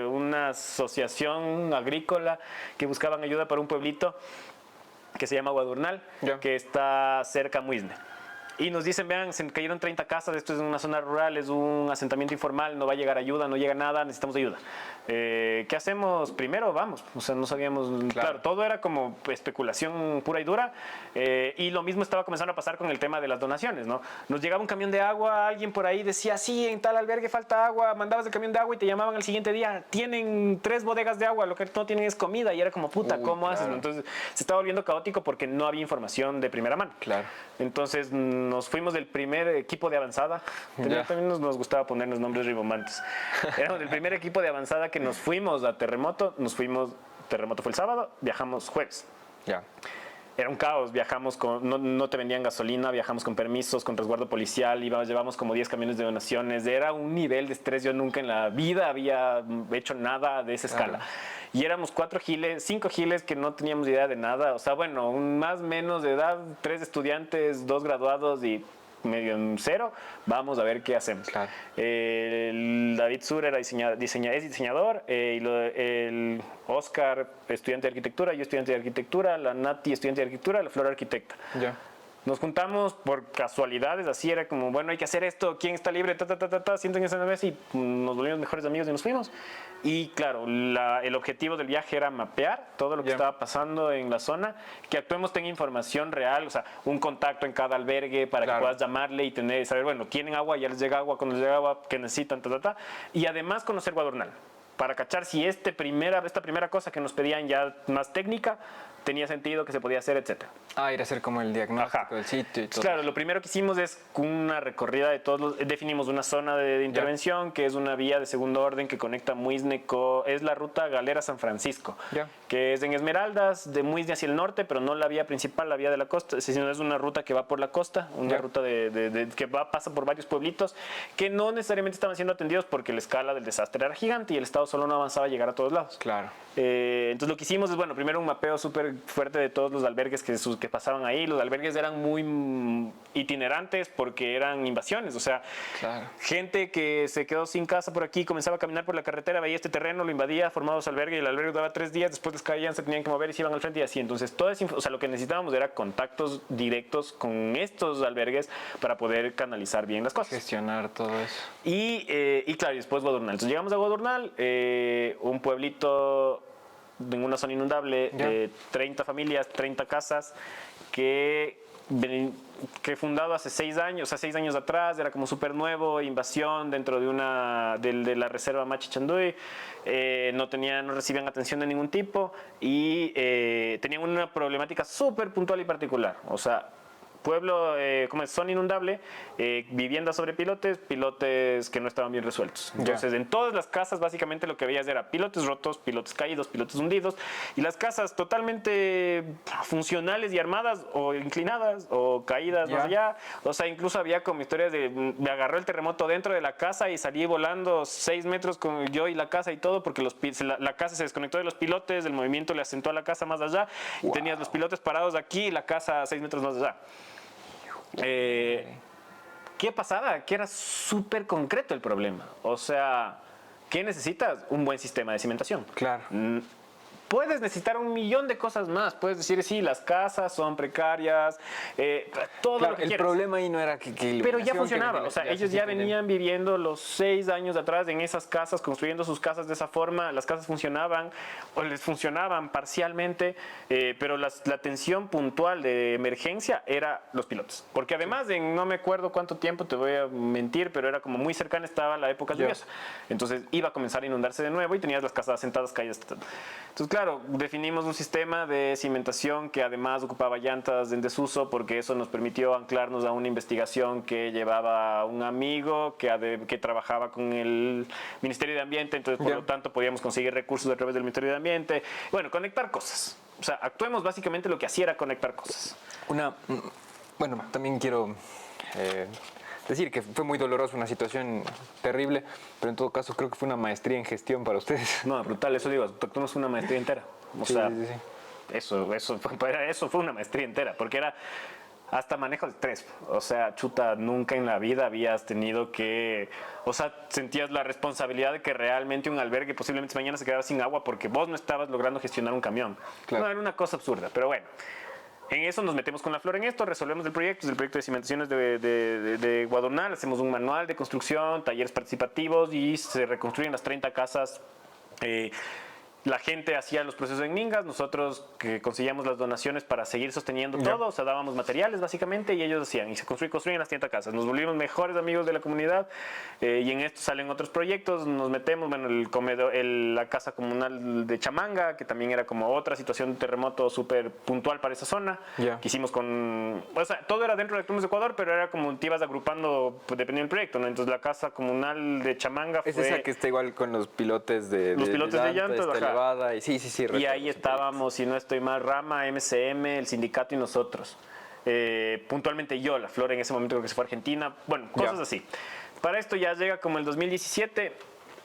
una asociación agrícola que buscaban ayuda para un pueblito que se llama Guadurnal, que está cerca a Muisne. Y nos dicen, vean, se cayeron 30 casas, esto es una zona rural, es un asentamiento informal, no va a llegar ayuda, no llega nada, necesitamos ayuda. ¿Qué hacemos? Primero vamos, o sea, no sabíamos, claro, todo era como especulación pura y dura, y lo mismo estaba comenzando a pasar con el tema de las donaciones, ¿no? Nos llegaba un camión de agua, alguien por ahí decía, sí, en tal albergue falta agua, mandabas el camión de agua y te llamaban el siguiente día, tienen 3 bodegas de agua, lo que no tienen es comida, y era como, puta, ¿cómo haces? Entonces se estaba volviendo caótico porque no había información de primera mano. Claro. Entonces nos fuimos del primer equipo de avanzada, también nos gustaba ponernos nombres ribomantes, éramos del primer equipo de avanzada que nos fuimos a Terremoto, Terremoto fue el sábado, viajamos jueves. Era un caos, viajamos no te vendían gasolina, viajamos con permisos, con resguardo policial, llevamos como 10 camiones de donaciones, era un nivel de estrés, yo nunca en la vida había hecho nada de esa escala. Y éramos 5 giles que no teníamos idea de nada, o sea, bueno, más o menos de edad, 3 estudiantes, 2 graduados y medio en cero, vamos a ver qué hacemos. Claro. David Sur era es diseñador, el Oscar, estudiante de arquitectura, yo estudiante de arquitectura, la Nati, estudiante de arquitectura, la Flor, arquitecta. Ya. Nos juntamos por casualidades, así era como, bueno, hay que hacer esto, ¿quién está libre? Siéntense en esa mesa y nos volvimos mejores amigos y nos fuimos. Y claro, el objetivo del viaje era mapear todo lo que estaba pasando en la zona, que Actuemos tenga información real, o sea, un contacto en cada albergue para que puedas llamarle y saber, bueno, tienen agua, ya les llega agua, cuando les llega agua, que necesitan, y además conocer Guadurnal, para cachar si esta primera cosa que nos pedían ya más técnica, tenía sentido, que se podía hacer, etc. Ir a hacer como el diagnóstico del sitio y todo. Claro, lo primero que hicimos es una recorrida de definimos una zona de intervención, que es una vía de segundo orden que conecta Muisne es la ruta Galera-San Francisco, que es en Esmeraldas, de Muisne hacia el norte, pero no la vía principal, la vía de la costa, sino es una ruta que va por la costa, una ruta que pasa por varios pueblitos, que no necesariamente estaban siendo atendidos porque la escala del desastre era gigante y el Estado solo no avanzaba a llegar a todos lados. Claro. Entonces lo que hicimos es, bueno, primero un mapeo súper fuerte de todos los albergues que pasaban ahí. Los albergues eran muy itinerantes porque eran invasiones, o sea, gente que se quedó sin casa por aquí, comenzaba a caminar por la carretera, veía este terreno, lo invadía, formaba los albergues, y el albergue daba 3 días, después les caían, se tenían que mover y se iban al frente y así. Entonces, o sea, lo que necesitábamos era contactos directos con estos albergues para poder canalizar bien las cosas. Gestionar todo eso. Y claro, y después Guadurnal. Entonces llegamos a Guadurnal, un pueblito en una zona inundable de 30 familias, 30 casas, que fundado hace 6 años, o sea, 6 años atrás, era como súper nuevo, invasión dentro de la reserva Machi Chanduy, no recibían atención de ningún tipo y tenían una problemática súper puntual y particular, o sea, pueblo, como es, zona inundable, viviendas sobre pilotes que no estaban bien resueltos. Entonces, en todas las casas, básicamente lo que veías era pilotes rotos, pilotes caídos, pilotes hundidos, y las casas totalmente funcionales y armadas, o inclinadas, o caídas más allá. O sea, incluso había como historias de, me agarró el terremoto dentro de la casa y salí volando 6 metros con yo y la casa y todo, porque la casa se desconectó de los pilotes, el movimiento le asentó a la casa más allá, y tenías los pilotes parados aquí y la casa 6 metros más allá. ¿Qué pasaba? Que era súper concreto el problema. O sea, ¿qué necesitas? Un buen sistema de cimentación. Claro. Puedes necesitar un millón de cosas más. Puedes decir, sí, las casas son precarias, todo lo que el quieras. problema ahí no era que pero ya funcionaba. O sea, ellos ya venían viviendo los 6 años atrás en esas casas, construyendo sus casas de esa forma. Las casas funcionaban, o les funcionaban parcialmente, pero la atención puntual de emergencia era los pilotos. Porque además, no me acuerdo cuánto tiempo, te voy a mentir, pero era como muy cercana, estaba la época lluviosa. Entonces iba a comenzar a inundarse de nuevo y tenías las casas asentadas, caídas. Entonces, claro, definimos un sistema de cimentación que además ocupaba llantas en desuso, porque eso nos permitió anclarnos a una investigación que llevaba un amigo que trabajaba con el Ministerio de Ambiente, entonces por lo tanto podíamos conseguir recursos a través del Ministerio de Ambiente. Bueno, conectar cosas. O sea, Actuemos básicamente lo que hacía era conectar cosas. Bueno, también quiero decir que fue muy dolorosa, una situación terrible, pero en todo caso creo que fue una maestría en gestión para ustedes. No, brutal, eso digo, Actuemos fue una maestría entera. O sea, eso fue una maestría entera, porque era hasta manejo de estrés. O sea, chuta, nunca en la vida habías tenido que... O sea, sentías la responsabilidad de que realmente un albergue posiblemente mañana se quedara sin agua porque vos no estabas logrando gestionar un camión. Claro. No, era una cosa absurda, pero bueno. En eso nos metemos con la Flor en esto, resolvemos el proyecto de cimentaciones de Guadurnal, hacemos un manual de construcción, talleres participativos y se reconstruyen las 30 casas. La gente hacía los procesos en Mingas, nosotros que conseguíamos las donaciones para seguir sosteniendo todo, o sea, dábamos materiales básicamente y ellos hacían, y se construyen las 30 casas. Nos volvimos mejores amigos de la comunidad y en esto salen otros proyectos, nos metemos, bueno, el comedor, la casa comunal de Chamanga, que también era como otra situación de terremoto súper puntual para esa zona, que hicimos con, o sea, todo era dentro de Actuemos de Ecuador, pero era como te ibas agrupando pues, dependiendo del proyecto, ¿no? Entonces la casa comunal de Chamanga fue... Es esa que está igual con los pilotes de llantas, y sí, y ahí estábamos, si no estoy mal, Rama, MCM, el sindicato y nosotros. Puntualmente yo, la Flor en ese momento creo que se fue a Argentina. Bueno, cosas así. Para esto ya llega como el 2017.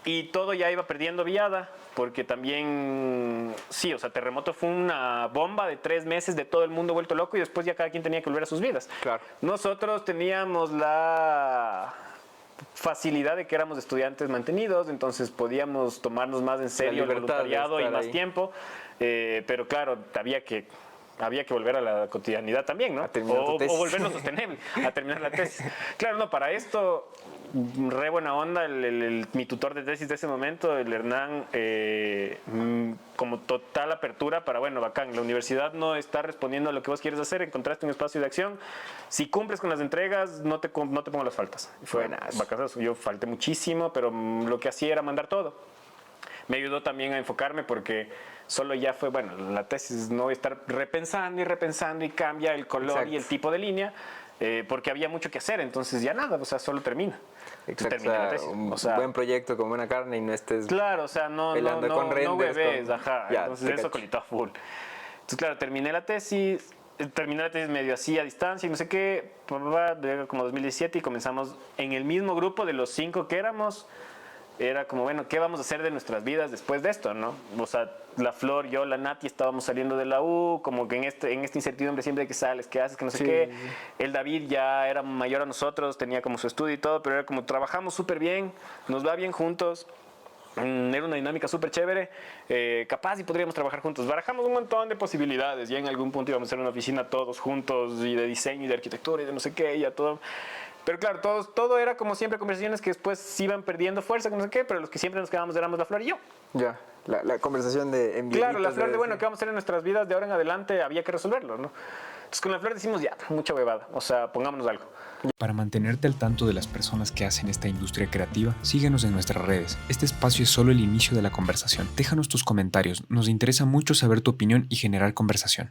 Y todo ya iba perdiendo viada, porque también, sí, o sea, terremoto fue una bomba de 3 meses de todo el mundo vuelto loco y después ya cada quien tenía que volver a sus vidas. Claro. Nosotros teníamos la facilidad de que éramos estudiantes mantenidos, entonces podíamos tomarnos más en serio el voluntariado y más ahí. tiempo, pero claro, había que volver a la cotidianidad también, ¿no? O volvernos sostenible, a terminar la tesis. Claro, no, para esto, re buena onda, mi tutor de tesis de ese momento, el Hernán, como total apertura para, bueno, bacán, la universidad no está respondiendo a lo que vos quieres hacer, encontraste un espacio de acción, si cumples con las entregas, no te pongo las faltas. Fue bacán, yo falté muchísimo, pero lo que hacía era mandar todo. Me ayudó también a enfocarme porque solo ya fue, bueno, la tesis no voy a estar repensando y cambia el color Exacto. y el tipo de línea, porque había mucho que hacer, entonces ya nada, o sea, solo termina. Exacto, Terminé la tesis. un O sea, buen proyecto con buena carne y no estés... claro, o sea, no hueves, ajá, Ya, entonces te eso cacho. colitó a full. Entonces, claro, terminé la tesis medio así a distancia y no sé qué, como 2017 y comenzamos en el mismo grupo de los 5 que éramos. Era como, bueno, ¿qué vamos a hacer de nuestras vidas después de esto, no? O sea, la Flor, yo, la Nati estábamos saliendo de la U, como que en esta incertidumbre siempre de que sales, qué haces, que no sé qué. El David ya era mayor a nosotros, tenía como su estudio y todo, pero era como, trabajamos súper bien, nos va bien juntos. Era una dinámica súper chévere, capaz y podríamos trabajar juntos. Barajamos un montón de posibilidades, ya en algún punto íbamos a hacer una oficina todos juntos, y de diseño y de arquitectura y de no sé qué, y ya todo. Pero claro, todo era como siempre conversaciones que después se iban perdiendo fuerza, que no sé qué, pero los que siempre nos quedábamos éramos la Flor y yo. Ya, la conversación de Claro, la Flor de, bueno, ¿qué vamos a hacer en nuestras vidas de ahora en adelante? Había que resolverlo, ¿no? Entonces con la Flor decimos, ya, mucha huevada, o sea, pongámonos algo. Para mantenerte al tanto de las personas que hacen esta industria creativa, síguenos en nuestras redes. Este espacio es solo el inicio de la conversación. Déjanos tus comentarios, nos interesa mucho saber tu opinión y generar conversación.